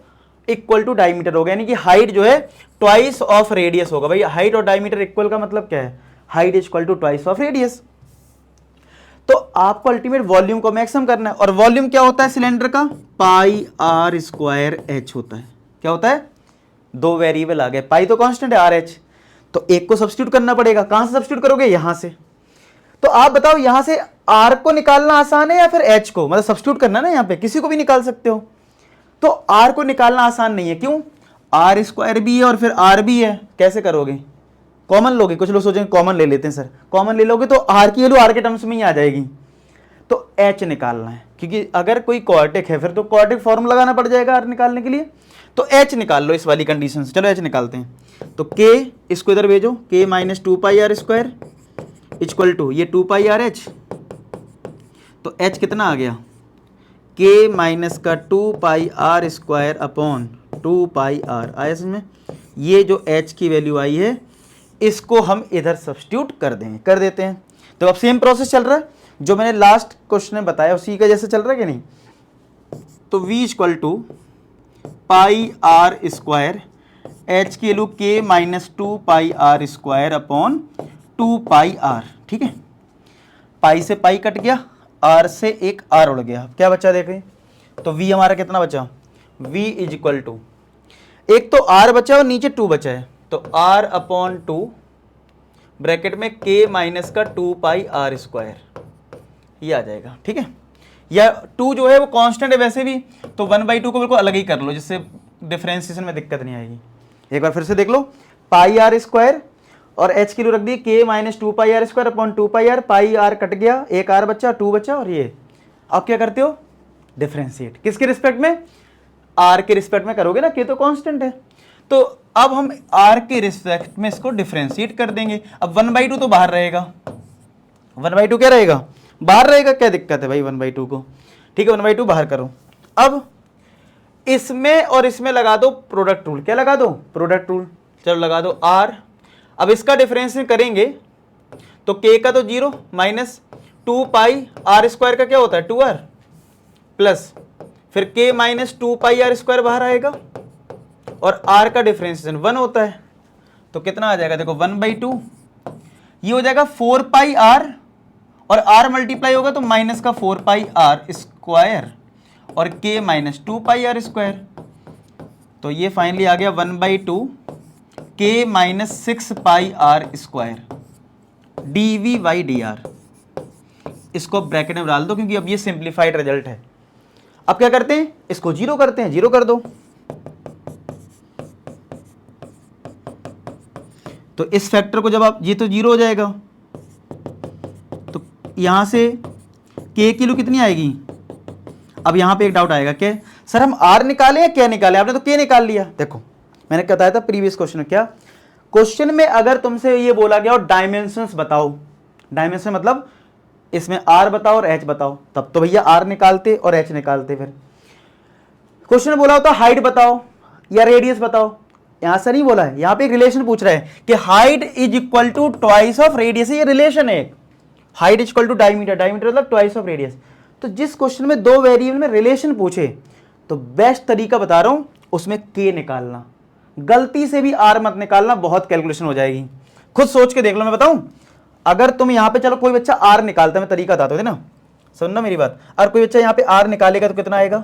इक्वल टू डायमीटर होगा, यानी कि हाइट जो है ट्वाइस ऑफ रेडियस होगा। भाई हाइट और डायमीटर इक्वल का मतलब क्या है? Height is equal to twice of radius. तो आपको अल्टीमेट वॉल्यूम को मैक्सिमम करना है, और वॉल्यूम क्या होता है सिलेंडर का? πr²h होता है। क्या होता है? दो वेरिएबल आ गए, पाई तो कांस्टेंट है, RH, तो एक को सब्स्टिट्यूट करना पड़ेगा। कहां से सब्स्टिट्यूट करोगे? यहां से। तो आप बताओ यहां से R को निकालना आसान है या फिर H को, मतलब सब्स्टिट्यूट करना ना, यहां पे किसी को भी निकाल सकते हो। तो आर को निकालना आसान नहीं है, क्यों? आर स्क्वायर भी है और फिर आर भी है, कैसे करोगे? कॉमन लोगे? कुछ लोग सोचेंगे कॉमन ले लेते हैं सर, कॉमन ले लोगे तो आर की वैल्यू आर के टर्म्स में ही आ जाएगी। तो एच निकालना है, क्योंकि अगर कोई क्वाड्रेटिक है फिर तो क्वाड्रेटिक फॉर्मूला लगाना पड़ जाएगा आर निकालने के लिए। तो एच निकाल लो इस वाली कंडीशन से। चलो एच निकालते हैं। तो के इसको इधर भेजो, के minus 2πr square equal to ये 2πrh। तो एच कितना आ गया? के माइनस का 2πr स्क्वायर अपॉन 2πr आया समझ में? ये जो एच की वैल्यू आई है इसको हम इधर सब्स्टिट्यूट कर देते हैं। तो अब सेम प्रोसेस चल रहा है जो मैंने लास्ट क्वेश्चन में बताया, उसी का जैसे चल रहा है कि नहीं? तो v equal to pi R square, H की value K minus 2πr square upon 2πr। ठीक है, पाई से पाई कट गया, आर से एक आर उड़ गया, क्या बचा देखें? तो v हमारा कितना बचा? v इज इक्वल टू, एक तो r बचा और नीचे 2 बचा है, तो r अपॉन 2 ब्रैकेट में k माइनस का 2πr स्क्वायर, ये आ जाएगा। ठीक है, या 2 जो है वो कांस्टेंट है वैसे भी, तो 1/2 को बिल्कुल अलग ही कर लो जिससे डिफरेंशिएशन में दिक्कत नहीं आएगी। एक बार फिर से देख लो, पाई आर स्क्वायर और एच की वैल्यू रख दी K minus 2πr square upon 2πr, pi R cut गया, एक आर बचा, 2 बचा, और ये अब क्या करते हो? डिफरेंशिएट किसके रिस्पेक्ट में? आर के रिस्पेक्ट में करोगे ना, के तो कांस्टेंट है। तो अब हम आर के रिस्पेक्ट में इसको डिफरेंशिएट कर देंगे। अब 1/2 तो बाहर रहेगा, 1/2 क्या रहेगा? बाहर रहेगा। क्या दिक्कत है भाई 1/2 को? ठीक है, 1/2 बाहर करो। अब इसमें और इसमें लगा दो प्रोडक्ट रूल। क्या लगा दो? Product rule. चलो लगा दो आर। अब इसका डिफरेंशिएट करेंगे तो के का तो 0 माइनस 2πr स्क्वायर का क्या होता है? 2r प्लस फिर के माइनस 2πr स्क्वायर बाहर आएगा और r का डिफरेंशिएशन 1 होता है। तो कितना आ जाएगा? देखो 1/2, ये हो जाएगा 4πr और r मल्टीप्लाई होगा तो माइनस का 4πr स्क्वायर और k माइनस 2πr स्क्वायर। तो ये फाइनली आ गया 1/2 k minus 6πr square dv/dr। इसको ब्रैकेट में डाल दो क्योंकि अब ये सिंप्लीफाइड रिजल्ट है। अब क्या करते हैं? इसको 0 करते हैं, 0 कर दो। तो इस फैक्टर को जब आप, ये तो 0 हो जाएगा, तो यहां से k की वैल्यू कितनी आएगी? अब यहां पे एक डाउट आएगा, क्या सर हम r निकाले या क्या निकाले? आपने तो k निकाल लिया। देखो मैंने बताया था प्रीवियस क्वेश्चन में, क्या क्वेश्चन में अगर तुमसे ये बोला गया और डायमेंशंस बताओ, डायमेंशन मतलब इसमें r बताओ और h बताओ, तब तो भैया r निकालते और h निकालते। फिर क्वेश्चन में बोला होता हाइट बताओ या रेडियस बताओ, यहां से नहीं बोला है, यहां पे एक रिलेशन पूछ रहा है कि height is equal to twice of radius. ये रिलेशन है, height is equal to diameter, diameter मतलब ट्वाइस ऑफ रेडियस। तो जिस क्वेश्चन में 2 वेरिएबल में रिलेशन पूछे तो बेस्ट तरीका बता रहा हूं, उसमें k निकालना। गलती से भी r मत निकालना, बहुत कैलकुलेशन हो जाएगी। खुद सोच के देख लो, मैं बताऊं, अगर तुम यहां पे, चलो कोई बच्चा r निकालता है, मैं तरीका बताता हूं ना, सुनना मेरी बात। अगर कोई बच्चा यहां पे r निकालेगा तो कितना आएगा?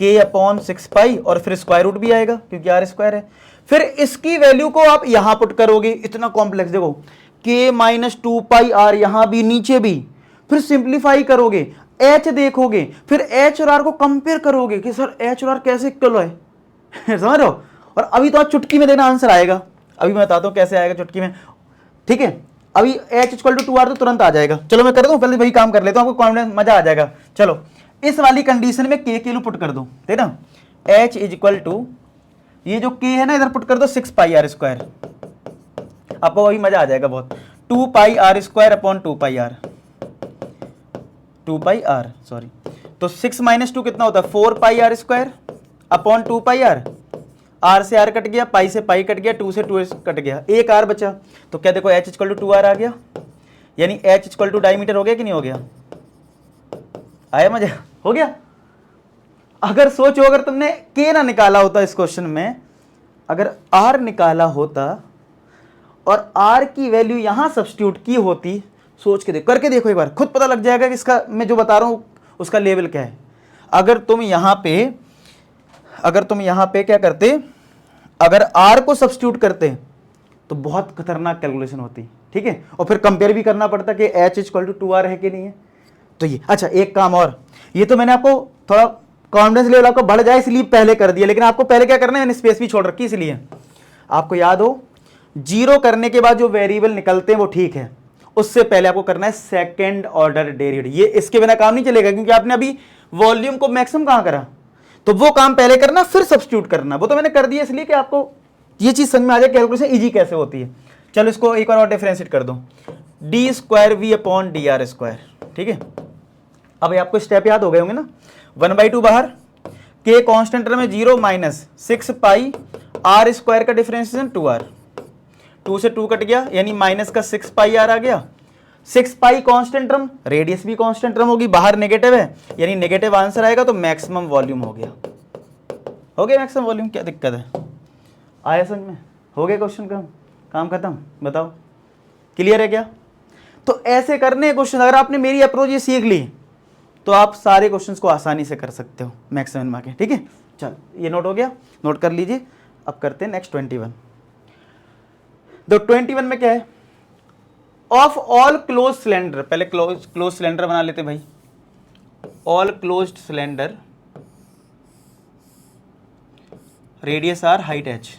k अपॉन 6π और फिर स्क्वायर रूट भी आएगा क्योंकि r स्क्वायर है। फिर इसकी वैल्यू को आप यहां पुट करोगे, इतना कॉम्प्लेक्स, देखो k माइनस 2πr यहां भी नीचे भी, फिर सिंप्लीफाई करोगे, h देखोगे, फिर h और r को कंपेयर करोगे कि सर h और r कैसे इक्वल है समझ रहे हो? और अभी तो आप चुटकी में देना आंसर आएगा, अभी मैं बताता हूं कैसे आएगा चुटकी में। ठीक है, अभी h इक्वल टू 2r तो तुरंत आ जाएगा। चलो मैं कर दूं, पहले वही काम कर लेता हूं, आपको कॉन्फिडेंस, मजा आ जाएगा। चलो इस वाली कंडीशन में k की वैल्यू पुट कर दो, ठीक ना, h इज इक्वल टू, ये जो k है ना इधर पुट कर दो 6πr स्क्वायर, आपको वही मजा आ जाएगा बहुत। 2πr square upon 2πr, 2πr sorry, तो 6 माइनस 2 कितना होता है? 4πr square upon 2πr, r से r कट गया, पाई से पाई कट गया, 2 से 2 कट गया, एक r बचा। तो क्या देखो h इक्वल टू 2r आ गया, यानी h इक्वल टू डायमीटर हो गया कि नहीं हो गया? आया मजा? हो गया। अगर सोचो, अगर तुमने k ना निकाला होता इस क्वेश्चन में, अगर r निकाला होता और r की वैल्यू यहां सब्स्टिट्यूट की होती, सोच के देखो, करके देखो एक बार, खुद पता लग जाएगा कि इसका मैं जो बता रहा हूं उसका लेवल क्या है। अगर तुम यहां पे क्या करते, अगर r को सब्स्टिट्यूट करते तो बहुत खतरनाक कैलकुलेशन होती, ठीक है, और फिर कंपेयर भी करना पड़ता कि h इक्वल टू 2r है कि नहीं है। तो ये अच्छा, एक काम और, ये तो मैंने आपको थोड़ा कॉन्फिडेंस लेवल आपका बढ़ जाए इसलिए पहले कर दिया, लेकिन आपको पहले क्या करना है, मैंने स्पेस भी छोड़ रखी इसलिए आपको याद हो, जीरो करने के बाद जो वेरिएबल निकलते हैं वो ठीक है, उससे पहले आपको करना है सेकंड ऑर्डर डेरिवेटिव। ये इसके बिना काम नहीं चलेगा, क्योंकि आपने अभी वॉल्यूम को मैक्सिमम कहां करा, तो वो काम पहले करना फिर सब्स्टिट्यूट करना। वो तो मैंने कर दिया इसलिए कि आपको ये चीज समझ में आ जाए कैलकुलेशन इजी कैसे होती है। चलो इसको एक बार और डिफरेंशिएट कर दो, D square we upon D R square, ठीक है। अब ये आपको स्टेप याद हो गए होंगे ना, 1/2 बाहर, के कॉन्स्टेंट में 0 माइनस 6 पाई आर स्क्वायर का डिफरेंशिएशन 2r, 2 से 2 कट गया यानी माइनस का 6 पाई आर आ गया, 6 पाई कांस्टेंट टर्म, रेडियस भी कांस्टेंट टर्म होगी, बाहर नेगेटिव है यानी नेगेटिव आंसर आएगा, तो मैक्सिमम वॉल्यूम हो गया मैक्सिमम वॉल्यूम। क्या दिक्कत है, आया समझ में, हो गया क्वेश्चन का काम खत्म, बताओ क्लियर है क्या। तो ऐसे करने क्वेश्चन, अगर आपने मेरी अप्रोच ये सीख ली तो आप सारे क्वेश्चंस को आसानी से कर सकते हो मैक्सिमम मार्के, ठीक है। चल ये नोट हो गया, नोट कर लीजिए। अब करते हैं नेक्स्ट 21। तो 21 में क्या है, ऑफ ऑल क्लोज सिलेंडर, पहले क्लोज सिलेंडर बना लेते भाई, all closed cylinder radius R height H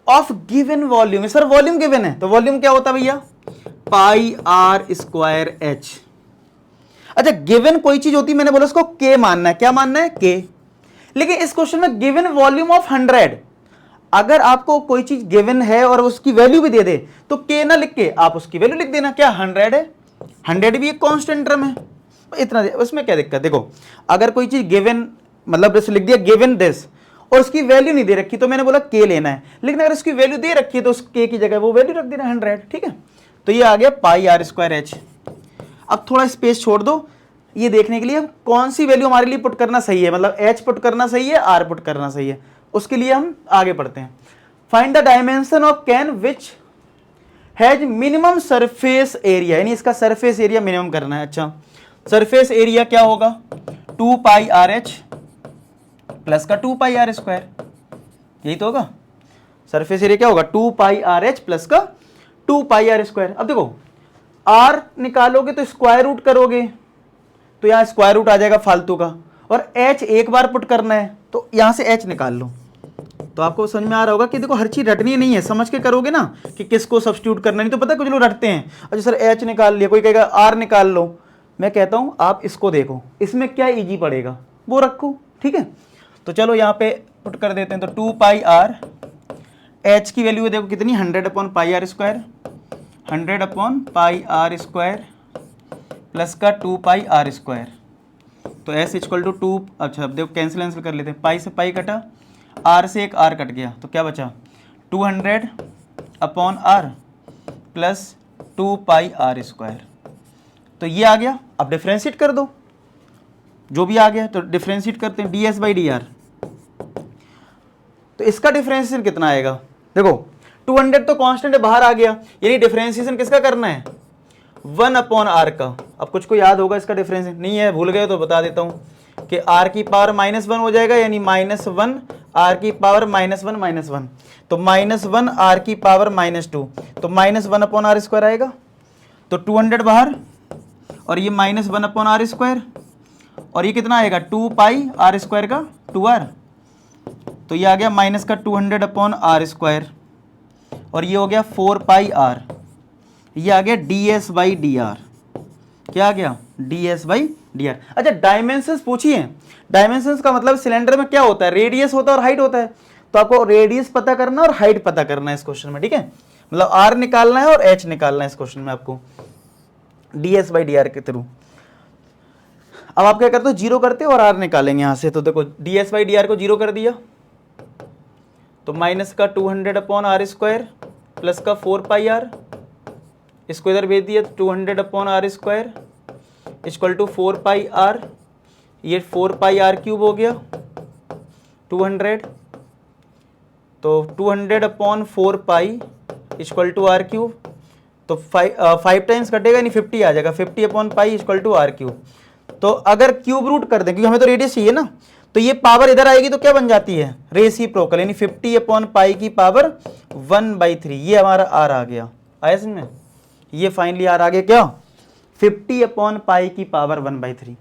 of given volume, sir volume given है तो वॉल्यूम क्या होता है भैया, पाई आर स्क्वायर एच। अच्छा गिवन कोई चीज होती है, मैंने बोला उसको के मानना है, क्या मानना है के, लेकिन इस क्वेश्चन में गिवन वॉल्यूम ऑफ 100, अगर आपको कोई चीज गिवन है और उसकी वैल्यू भी दे दे तो के ना लिख के आप उसकी वैल्यू लिख देना, क्या 100 है, 100 भी एक कांस्टेंट टर्म है, इतना उसमें क्या दिक्कत। देखो अगर कोई चीज गिवन मतलब जैसे लिख दिया गिवन दिस और उसकी वैल्यू नहीं दे रखी तो मैंने बोला के लेना है, लेकिन अगर उसकी वैल्यू दे रखी है तो उस के की जगह वो वैल्यू रख देना 100, ठीक है। तो ये आ गया पाई आर स्क्वायर एच। अब थोड़ा स्पेस छोड़ दो ये देखने के लिए कौन सी वैल्यू हमारे लिए पुट करना सही है, मतलब एच पुट करना सही है, आर पुट करना सही है, उसके लिए हम आगे पढ़ते हैं। Find the dimension of can which has minimum surface area, यानी इसका सरफेस एरिया मिनिमम करना है। अच्छा सरफेस एरिया क्या होगा, 2 पाई आर एच प्लस का 2 पाई आर स्क्वायर, यही तो होगा। सरफेस एरिया क्या होगा, 2 पाई आर एच प्लस का 2 पाई आर स्क्वायर। अब देखो आर निकालोगे तो स्क्वायर रूट करोगे तो यहां स्क्वायर रूट आ जाएगा फालतू का, और एच एक बार पुट करना है तो यहां से एच निकाल लो। तो आपको समझ में आ रहा होगा कि देखो हर चीज रटनी नहीं है, समझ के करोगे ना कि किसको सब्स्टिट्यूट करना, नहीं तो पता कुछ लोग रटते हैं, अच्छा सर एच निकाल लिया, कोई कहेगा आर निकाल लो। मैं कहता हूं आप इसको देखो इसमें क्या इजी पड़ेगा वो रखो, ठीक है। तो चलो यहाँ पे पुट कर देते हैं, तो 2 पाई आर एच की वैल्यू देखो कितनी, 100 upon pi R square, 100 upon pi R square plus का 2 पाई आर स्क्वायर, तो एस इक्वल टू 2। अच्छा अब देखो कैंसिल कर लेते हैं, पाई से पाई कटा, आर से एक आर कट गया, तो क्या बचा 200 upon R plus 2 pi R square, तो ये आ गया। अब डिफ्रेंशिएट कर दो जो भी आ गया, तो डिफ्रेंशिएट करते हैं D S by D R, तो इसका डिफ्रेंशिएशन कितना आएगा, देखो 200 तो कांस्टेंट है बाहर आ गया, यानी डिफ्रेंशिएशन किसका करना है 1 अपॉन आर का। अब कुछ को याद होगा इसका डिफरेंशिएशन, नहीं है भूल गए तो बता देता हूं कि आर की पावर -1 हो जाएगा, यानी -1 आर की पावर -1 तो -1 आर की पावर -2, तो -1 अपॉन आर स्क्वायर आएगा, तो 200 बाहर और ये -1 अपॉन आर स्क्वायर, और ये कितना आएगा 2 पाई आर स्क्वायर का 2r, तो ये आ गया माइनस का 200 अपॉन आर स्क्वायर, और ये हो गया 4 पाई आर, ये आ गया D S by D R, क्या आ गया D S by D R. अच्छा डायमेंशंस पूछिए, डायमेंशंस का मतलब सिलेंडर में क्या होता है, रेडियस होता है और हाइट होता है, तो आपको रेडियस पता करना और हाइट पता करना है इस क्वेश्चन में, ठीक है। मतलब आर निकालना है और एच निकालना है इस क्वेश्चन में आपको D S by D R के थ्रू। अब आप क्या करते हो, जीरो करते हो और आर निकालेंगे यहां से, तो देखो D S by D R को जीरो कर दिया तो माइनस का 200 अपॉन आर स्क्वायर प्लस का 4 पाई आर, इसको इधर भेज दिया तो 200 upon R square equal to 4 pi R, ये 4 पाई आर क्यूब हो गया 200, तो 200 upon 4 pi equal to R cube, तो 5 टाइम्स कटेगा यानी 50 आ जाएगा, 50 upon pi equal to R cube. तो अगर क्यूब रूट कर दें क्योंकि हमें तो रेडियस चाहिए ना, तो ये पावर इधर आएगी तो क्या बन जाती है रेसिप्रोकल, यानी 50 अपॉन पाई की पावर 1/3, ये हमारा आर आ गया। आया समझ में, ये फाइनली आर आ गया क्या 50 अपॉन पाई की पावर 1/3।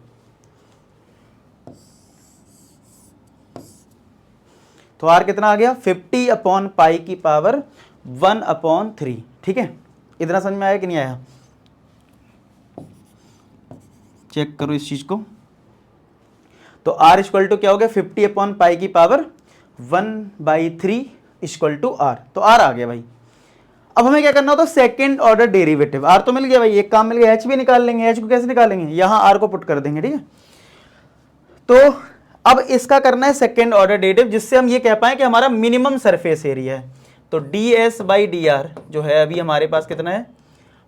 तो r कितना आ गया 50 अपॉन पाई की पावर 1/3। ठीक है, इतना समझ में आया कि नहीं आया? चेक करो इस चीज को। तो r इक्वल टू क्या हो गया 50 अपॉन पाई की पावर 1/3 इक्वल टू r। तो r आ गया भाई। अब हमें क्या करना होता है सेकंड ऑर्डर डेरिवेटिव। r तो मिल गया भाई, एक काम मिल गया, h भी निकाल लेंगे। h को कैसे निकालेंगे, यहां r को पुट कर देंगे। ठीक है, तो अब इसका करना है सेकंड ऑर्डर डेरिवेटिव, जिससे हम ये कह पाए कि हमारा मिनिमम सरफेस एरिया है। तो ds बाई डी आर जो है अभी हमारे पास कितना है,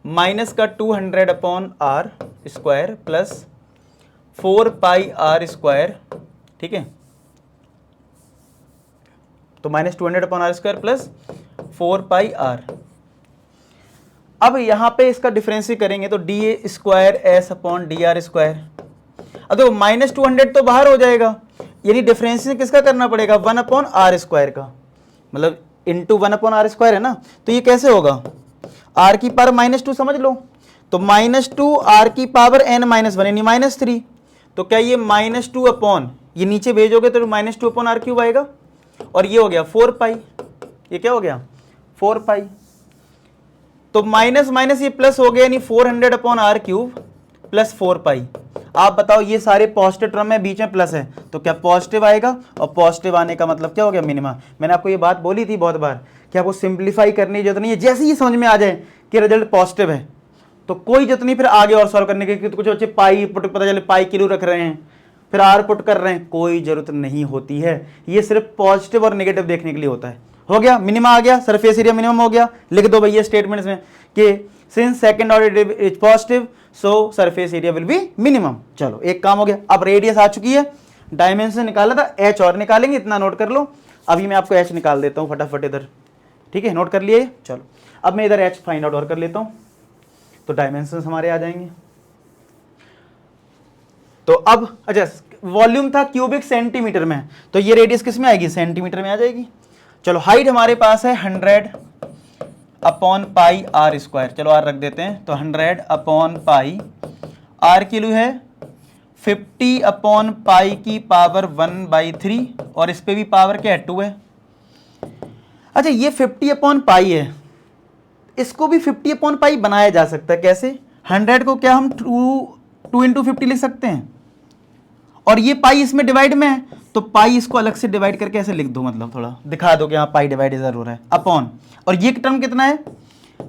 माइनस का 200 upon R square plus 4 pi R square. ठीक है, तो minus 200 upon R square plus 4 pi R. अब यहां पे इसका डिफरेंस करेंगे तो D square S upon D R square. अब देखो माइनस 200 तो बाहर हो जाएगा, यानी डिफरेंशिएशन किसका करना पड़ेगा 1 अपॉन आर स्क्वायर का, मतलब इंटू 1 अपॉन आर स्क्वायर है ना। तो ये कैसे होगा, आर की पावर -2 समझ लो, तो -2 आर की पावर n-1 यानी -3। तो क्या ये -2 अपॉन, ये नीचे भेजोगे तो -2 अपॉन आर क्यूब आएगा, और ये हो गया 4 पाई। ये क्या हो गया 4 पाई। तो माइनस माइनस ये प्लस हो गया, यानी 400 अपॉन आर क्यूब प्लस 4 पाई। आप बताओ ये सारे पॉजिटिव टर्म है, बीच में प्लस है, तो क्या पॉजिटिव आएगा, और पॉजिटिव आने का मतलब क्या हो गया मिनिमा। मैंने आपको ये बात बोली थी बहुत बार कि आपको सिंप्लीफाई करने की जरूरत नहीं है, जैसे ही समझ में आ जाए कि रिजल्ट पॉजिटिव है तो कोई जरूरत नहीं फिर आगे और सॉल्व करने की। कुछ बच्चे पाई पुट, पता चले पाई किलो रख रहे हैं, फिर आर पुट कर रहे हैं, कोई जरूरत नहीं होती है। ये सिर्फ पॉजिटिव और नेगेटिव देखने के लिए होता है। हो गया, मिनिमा आ गया, सरफेस एरिया मिनिमम हो गया। लिख दो भैया स्टेटमेंट्स में कि since second order is positive so surface area will be minimum. चलो एक काम हो गया। अब रेडियस आ चुकी है, डायमेंशन निकाला था, एच और निकालेंगे, इतना नोट कर लो। अभी मैं आपको एच निकाल देता हूँ फटाफट इधर। ठीक है, नोट कर लिए। चलो अब मैं इधर एच फाइंड आउट और कर लेता हूँ, तो डायमेंशन हमारे आ जाएंगे। तो अब अच्छा, वॉल्यूम था क्यूबिक सेंटीमीटर में, तो ये रेडियस किस में आएगी, सेंटीमीटर में आ जाएगी। चलो हाइट हमारे पास है 100 अपॉन पाई आर स्क्वायर। चलो आर रख देते हैं, तो 100 अपॉन पाई, आर की वैल्यू है 50 अपॉन पाई की पावर 1/3, और इस पे भी पावर क्या है 2 है। अच्छा ये 50 अपॉन पाई है, इसको भी 50 अपॉन पाई बनाया जा सकता है। कैसे, 100 को क्या हम 2 इंटू 50 लिख सकते हैं, और ये पाई इसमें डिवाइड में है, तो पाई इसको अलग से डिवाइड करके ऐसे लिख दो, मतलब थोड़ा दिखा दो कि हाँ पाई डिवाइड इधर हो रहा है, अपॉन, और ये टर्म कितना है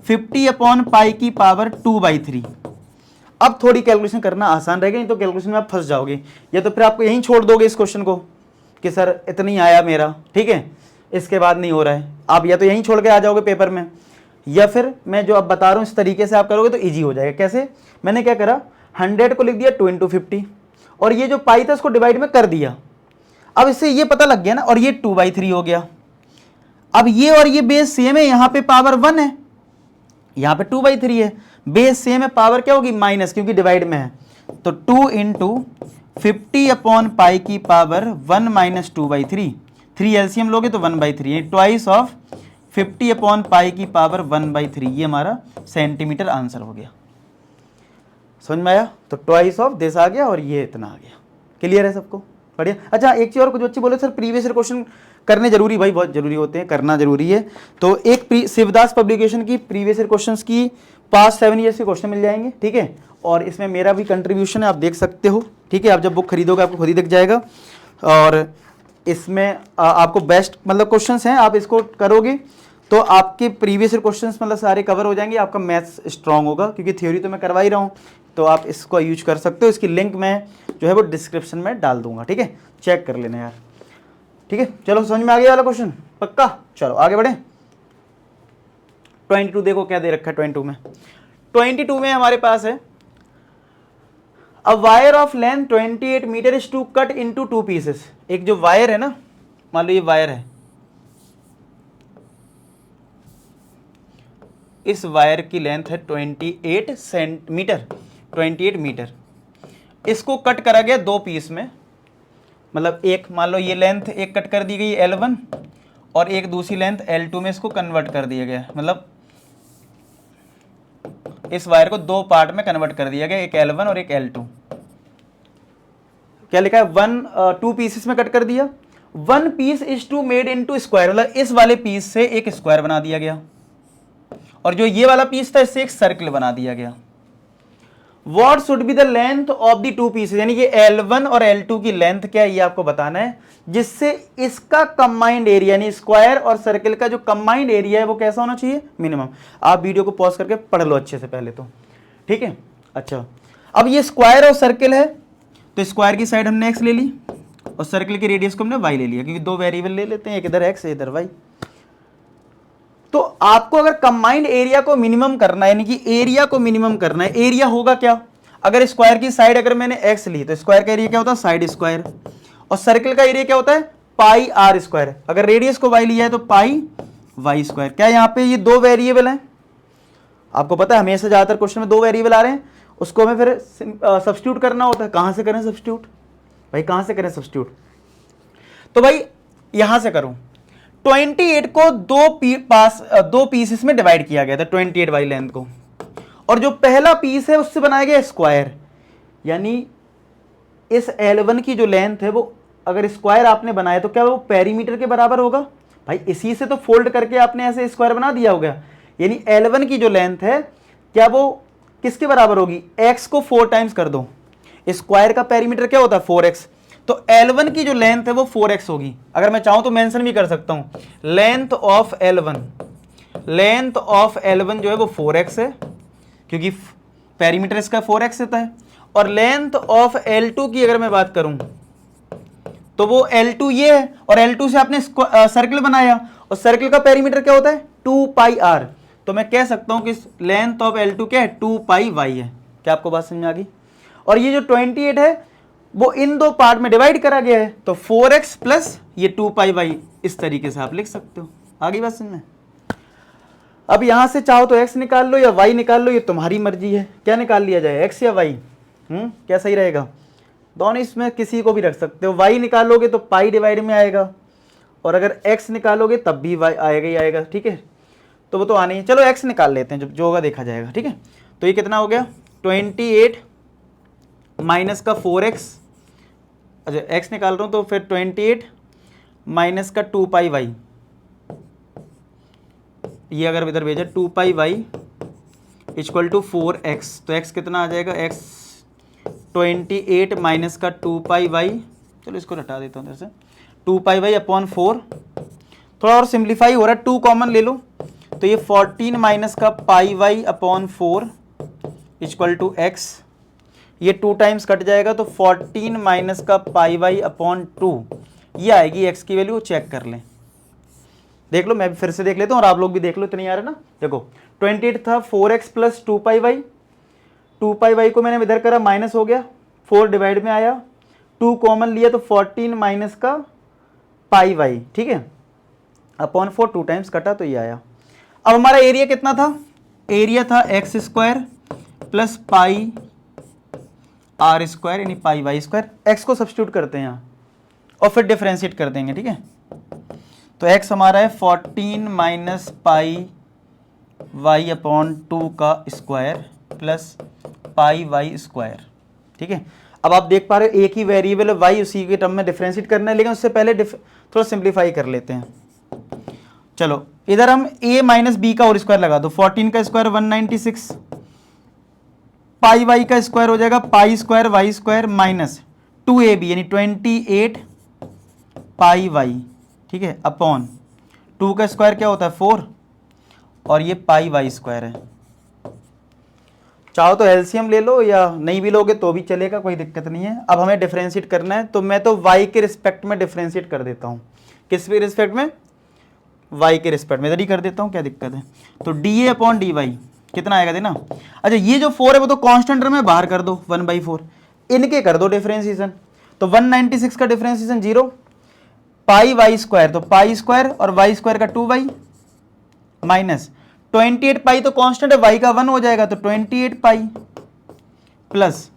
50 अपॉन पाई की पावर 2/3। अब थोड़ी कैलकुलेशन करना आसान रहेगा, नहीं तो कैलकुलेशन में आप फंस जाओगे, या तो फिर आपको यहीं छोड़ दोगे इस क्वेश्चन को कि सर इतनी आया मेरा, ठीक है, इसके बाद नहीं हो रहा है। आप या तो यहीं छोड़ के आ जाओगे पेपर में, या फिर मैं जो अब बता रहा हूँ इस तरीके से आप करोगे तो ईजी हो जाएगा। कैसे, मैंने क्या करा, 100 को लिख दिया 2 इंटू 50, और ये जो पाई था उसको डिवाइड में कर दिया। अब इससे ये पता लग गया ना, और ये 2/3 हो गया। अब ये और ये बेस सेम है, यहाँ पे पावर 1 है, यहाँ पे 2/3 है, बेस सेम है, पावर क्या होगी माइनस, क्योंकि डिवाइड में है। तो 2 इंटू 50 अपॉन पाई की पावर 1 माइनस 2/3, 3 एलसीएम लोगे तो 1/3, ट्वाइस ऑफ 50 अपॉन पाई की पावर 1/3, ये हमारा सेंटीमीटर आंसर हो गया। समझ में आया, तो ट्वाइस ऑफ दिस आ गया और ये इतना आ गया। क्लियर है सबको, बढ़िया। अच्छा एक चीज और, कुछ बच्चे बोले सर प्रीवियस ईयर क्वेश्चन करने जरूरी, भाई बहुत जरूरी होते हैं, करना जरूरी है। तो एक शिवदास पब्लिकेशन की प्रीवियस ईयर क्वेश्चंस की पास्ट 7 ईयर्स के क्वेश्चन मिल जाएंगे, ठीक है, और इसमें मेरा भी कंट्रीब्यूशन है, आप देख सकते हो, ठीक है। आप जब बुक खरीदोगे आपको खुद ही दिख जाएगा, और इसमें आपको बेस्ट मतलब क्वेश्चंस हैं, आप इसको करोगे तो आपके प्रीवियस ईयर क्वेश्चंस मतलब सारे कवर हो जाएंगे, आपका मैथ्स स्ट्रांग होगा, क्योंकि थ्योरी तो मैं करवा ही रहा हूँ, तो आप इसको यूज कर सकते हो। इसकी लिंक मैं जो है वो डिस्क्रिप्शन में डाल दूंगा, ठीक है, चेक कर लेना यार, ठीक है। चलो समझ में आ गया वाला क्वेश्चन, पक्का। चलो आगे बढ़े। 22 देखो क्या दे रखा है 22 में हमारे पास है, a wire of length 28 metre is to cut into 2 pieces. एक जो वायर है ना, मान लो ये वायर है, इस वायर की लेंथ है 28 मीटर, इसको कट करा गया 2 पीस में, मतलब एक मान लो ये लेंथ एक कट कर दी गई L1 और एक दूसरी लेंथ L2 में इसको कन्वर्ट कर दिया गया, मतलब इस वायर को 2 पार्ट में कन्वर्ट कर दिया गया, एक L1 और एक L2। क्या लिखा है 2 पीसेस में कट कर दिया, one piece is to made into square, मतलब इस वाले पीस से एक स्क्वायर बना दिया गया और जो ये वाला पीस था इससे एक सर्कल बना दिया गया। What should be the length of the two pieces, यानी कि L1 और L2 की लेंथ क्या है ये आपको बताना है, जिससे इसका कंबाइंड एरिया यानी स्क्वायर और सर्कल का जो कंबाइंड एरिया है वो कैसा होना चाहिए, मिनिमम। आप वीडियो को पॉज करके पढ़ लो अच्छे से पहले तो, ठीक है। अच्छा, अब ये स्क्वायर और सर्कल है तो स्क्वायर की साइड हमने x ले ली और सर्कल की रेडियस को हमने y ले लिया, क्योंकि दो वेरिएबल ले लेते हैं, एक इधर x इधर y। तो आपको अगर कंबाइंड एरिया को मिनिमम करना है, यानी कि एरिया को मिनिमम करना है, एरिया होगा क्या, अगर स्क्वायर की साइड अगर मैंने x ली तो स्क्वायर का एरिया क्या होता है साइड स्क्वायर, और सर्कल का एरिया क्या होता है पाई आर स्क्वायर, अगर रेडियस को y लिया है तो पाई वाई स्क्वायर। क्या यहाँ पे ये दो वेरिएबल हैं, आपको पता है हमेशा ज्यादातर क्वेश्चन में दो वेरिएबल आ रहे हैं, उसको हमें फिर सब्स्टिट्यूट करना होता है। कहां से करें सब्स्टिट्यूट भाई, कहां से करें सब्स्टिट्यूट, तो भाई यहां से करूं। 28 को दो पीसेस में डिवाइड किया गया था, 28 वाली लेंथ को, और जो पहला पीस है उससे बनाया गया स्क्वायर, यानी इस L1 की जो लेंथ है वो अगर स्क्वायर आपने बनाया तो क्या वो पेरीमीटर के बराबर होगा भाई, इसी से तो फोल्ड करके आपने ऐसे स्क्वायर बना दिया होगा। यानी L1 की जो लेंथ है क्या वो किसके बराबर होगी, x को 4 टाइम्स कर दो, स्क्वायर का पेरीमीटर क्या होता है 4x, तो L1 की जो लेंथ है वो 4x होगी। अगर मैं चाहूं तो मेंशन भी कर सकता हूं, length of L1, length of L1 जो है वो 4x है क्योंकि पेरीमीटर इसका 4x होता है, और लेंथ ऑफ L2 की अगर मैं बात करूं तो वो L2 ये है, और L2 से आपने सर्कल बनाया और सर्कल का पेरीमीटर क्या होता है 2 पाई r, तो मैं कह सकता हूं कि लेंथ ऑफ L2 क्या है 2 पाई y है। क्या आपको बात समझ में आ गई, और ये जो 28 है वो इन दो पार्ट में डिवाइड करा गया है, तो 4x प्लस ये 2 पाई y, इस तरीके से आप लिख सकते हो। आगे बात समझ में। अब यहां से चाहो तो x निकाल लो या y निकाल लो, ये तुम्हारी मर्जी है, क्या निकाल लिया जाए x या y, क्या सही रहेगा, दोनों इसमें किसी को भी रख सकते हो। y निकालोगे तो पाई डिवाइड में आएगा, और अगर x निकालोगे तब भी y आएगा ही आएगा, ठीक है, तो वो तो आने ही। चलो x निकाल लेते हैं, जो होगा देखा जाएगा, ठीक है। तो ये कितना हो गया 28 माइनस का 4x, अच्छा x निकाल रहा हूं तो फिर 28 माइनस का 2 पाई y, ये अगर इधर भेजा 2 पाई y इक्वल टू 4x, तो x कितना आ जाएगा, x 28 माइनस का 2 पाई y, चलो इसको हटा देता हूँ इधर से, 2 पाई y अपॉन 4, थोड़ा और सिंप्लीफाई हो रहा है, 2 कॉमन ले लो तो ये 14 माइनस का pi y upon 4 equal to x, ये 2 टाइम्स कट जाएगा तो 14 माइनस का पाई y अपॉन 2, ये आएगी x की वैल्यू, चेक कर लें, देख लो, मैं भी फिर से देख लेता हूँ और आप लोग भी देख लो, इतनी आ रहा है ना। देखो 28 था 4x प्लस 2 पाई y, 2 पाई y को मैंने इधर करा माइनस हो गया, 4 डिवाइड में आया, 2 कॉमन लिया तो 14 माइनस का पाई y, ठीक है, अपॉन 4, 2 टाइम्स कटा तो ये आया। अब हमारा एरिया कितना था, एरिया था X square plus pi R square यानी पाई वाई स्क्वायर, एक्स को सब्स्टिट्यूट करते हैं यहाँ और फिर डिफरेंशिएट कर देंगे, ठीक है। तो x हमारा है 14 माइनस पाई वाई अपॉन 2 का square plus pi Y square, ठीक है। अब आप देख पा रहे हो एक ही वेरिएबल है y, उसी के टर्म में डिफरेंशिएट करना है, लेकिन उससे पहले थोड़ा सिंप्लीफाई कर लेते हैं। चलो इधर हम a माइनस बी का और स्क्वायर लगा दो, 14 का स्क्वायर 196, पाई वाई का स्क्वायर हो जाएगा pi square Y square minus 2ab यानी 28 पाई वाई, ठीक है, अपॉन 2 का स्क्वायर क्या होता है 4, और ये पाई वाई स्क्वायर है। चाहो तो एलसीएम ले लो या नहीं भी लोगे तो भी चलेगा, कोई दिक्कत नहीं है। अब हमें डिफरेंशिएट करना है तो मैं तो y के रिस्पेक्ट में डिफरेंशिएट कर देता हूँ, किस के रिस्पेक्ट में, y के रिस्पेक्ट में, इधर ही कर देता हूँ, क्या दिक्कत है। तो D A upon D Y कितना आएगा देना, अच्छा ये जो 4 है वो तो कांस्टेंट में बाहर कर दो 1/4, इनके कर दो डिफरेंशिएशन, तो 196 का डिफरेंशिएशन 0, पाई वाई स्क्वायर तो पाई स्क्वायर और वाई स्क्वायर का 2y माइनस 28 पाई तो कांस्टेंट है, y का 1 हो जाएगा तो 28 पाई प्लस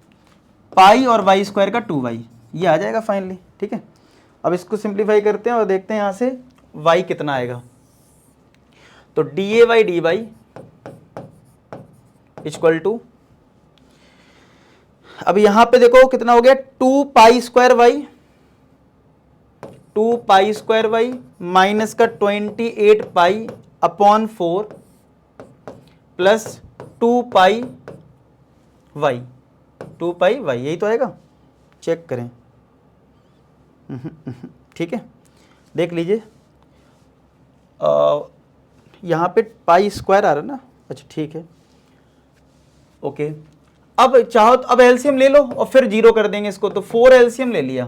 पाई और वाई स्क्वायर का 2y, ये आ जाएगा फाइनली, ठीक है। अब इसको सिंप्लीफाई करते हैं और देखते हैं यहां से y कितना आएगा, तो D A by D Y equal to, अब यहां पे देखो कितना हो गया 2 pi square Y 2 pi square Y minus का 28 pi upon 4 plus 2 pi Y, 2 pi Y, यही तो आएगा, चेक करें। ठीक है, देख लीजिए, यहाँ पे पाई स्क्वायर आ रहा है ना, अच्छा ठीक है, ओके। अब चाहो तो अब एलसीएम ले लो और फिर जीरो कर देंगे इसको, तो 4 एलसीएम ले लिया,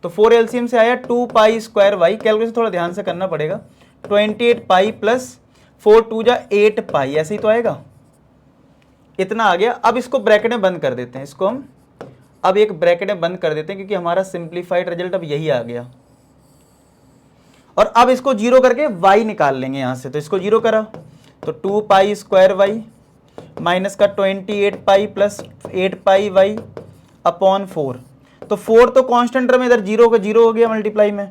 तो 4 एलसीएम से आया 2 पाई स्क्वायर वाई, कैलकुलेशन थोड़ा ध्यान से करना पड़ेगा, 28 पाई प्लस 4 2 जा 8 पाई, ऐसे ही तो आएगा, इतना आ गया। अब इसको ब्रैकेट में बंद कर देते हैं, इसको हम अब एक ब्रैकेट में बंद कर देते हैं, क्योंकि हमारा सिंप्लीफाइड रिजल्ट अब यही आ गया। और अब इसको जीरो करके y निकाल लेंगे यहां से, तो इसको जीरो करा तो 2 पाई स्क्वायर वाई माइनस का 28 पाई प्लस 8 पाई वाई अपॉन 4, तो 4 तो कांस्टेंट टर्म, इधर जीरो का जीरो हो गया मल्टीप्लाई में।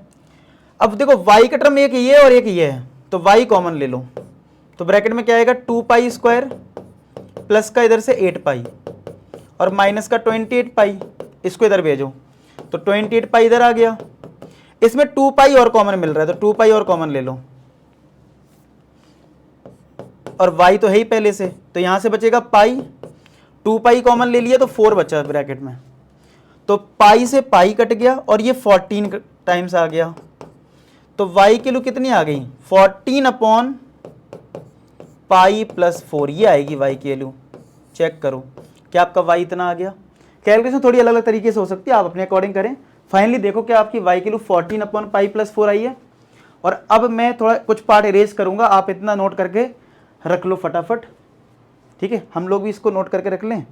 अब देखो y का टर्म एक ये और एक ये है, तो y कॉमन ले लो, तो ब्रैकेट में क्या आएगा 2 पाई स्क्वायर प्लस का इधर से 8 पाई और माइनस का 28 पाई, इसको इधर भेजो, तो 28 पाई इधर आ गया, इसमें 2 पाई और कॉमन मिल रहा है, तो 2 पाई और कॉमन ले लो, और y तो है ही पहले से, तो यहां से बचेगा पाई, 2 पाई कॉमन ले लिया तो 4 बचा ब्रैकेट में, तो पाई से पाई कट गया और ये 14 टाइम्स आ गया, तो y की वैल्यू कितनी आ गई 14 अपॉन पाई प्लस 4, ये आएगी y की वैल्यू। चेक करो क्या आपका y इतना आ गया। कैलकुलेशन थोड़ी अलग अलग तरीके से हो सकती है, आप अपने अकॉर्डिंग करें। फाइनली देखो क्या आपकी y की वैल्यू 14 अपॉन पाई प्लस 4 आई है। और अब मैं थोड़ा कुछ पार्ट इरेज करूंगा, आप इतना नोट करके रख लो फटाफट, ठीक है, हम लोग भी इसको नोट करके रख लें।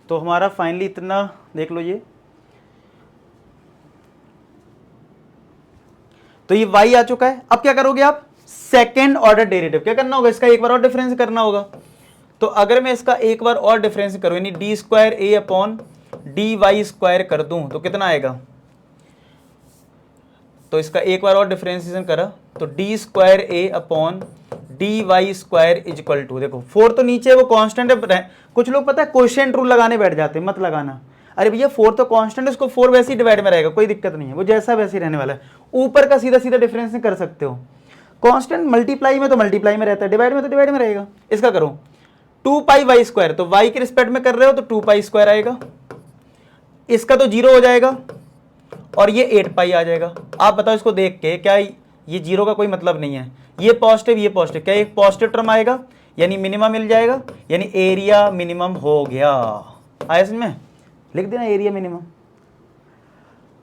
तो हमारा फाइनली इतना देख लो ये, तो ये y आ चुका है। अब क्या करोगे आप, सेकेंड ऑर्डर डेरिवेटिव क्या करना होगा, इसका एक बार और डिफरेंस करना होगा। तो अगर मैं इसका एक बार और डिफरेंस करूं, यानी D square A upon D Y square कर दूं, तो कितना आएगा, तो इसका एक बार और डिफरेंशिएशन करा तो D square A upon D Y square is equal to, देखो 4 तो नीचे है वो कांस्टेंट है, कुछ लोग पता है क्वोशिएंट रूल लगाने बैठ जाते हैं, मत लगाना। अरे भैया 4 तो कांस्टेंट है, उसको 4 वैसे ही डिवाइड में रहेगा, कोई दिक्कत नहीं है, वो जैसा वैसे ही रहने वाला है। ऊपर का सीधा सीधा डिफरेंस नहीं कर सकते हो, कांस्टेंट मल्टीप्लाई में तो मल्टीप्लाई में रहता है, डिवाइड में तो डिवाइड में रहेगा। इसका करो 2 पाई वाई स्क्वायर, तो वाई के रिस्पेक्ट में कर रहे हो तो 2 पाई स्क्वायर आएगा, इसका तो जीरो हो जाएगा और ये 8 पाई आ जाएगा। आप बताओ इसको देख के, क्या ये जीरो का कोई मतलब नहीं है, ये पॉजिटिव ये पॉजिटिव, क्या एक पॉजिटिव टर्म आएगा, यानी मिनिमम मिल जाएगा, यानी एरिया मिनिमम हो गया। आया समझ में, लिख देना एरिया मिनिमम,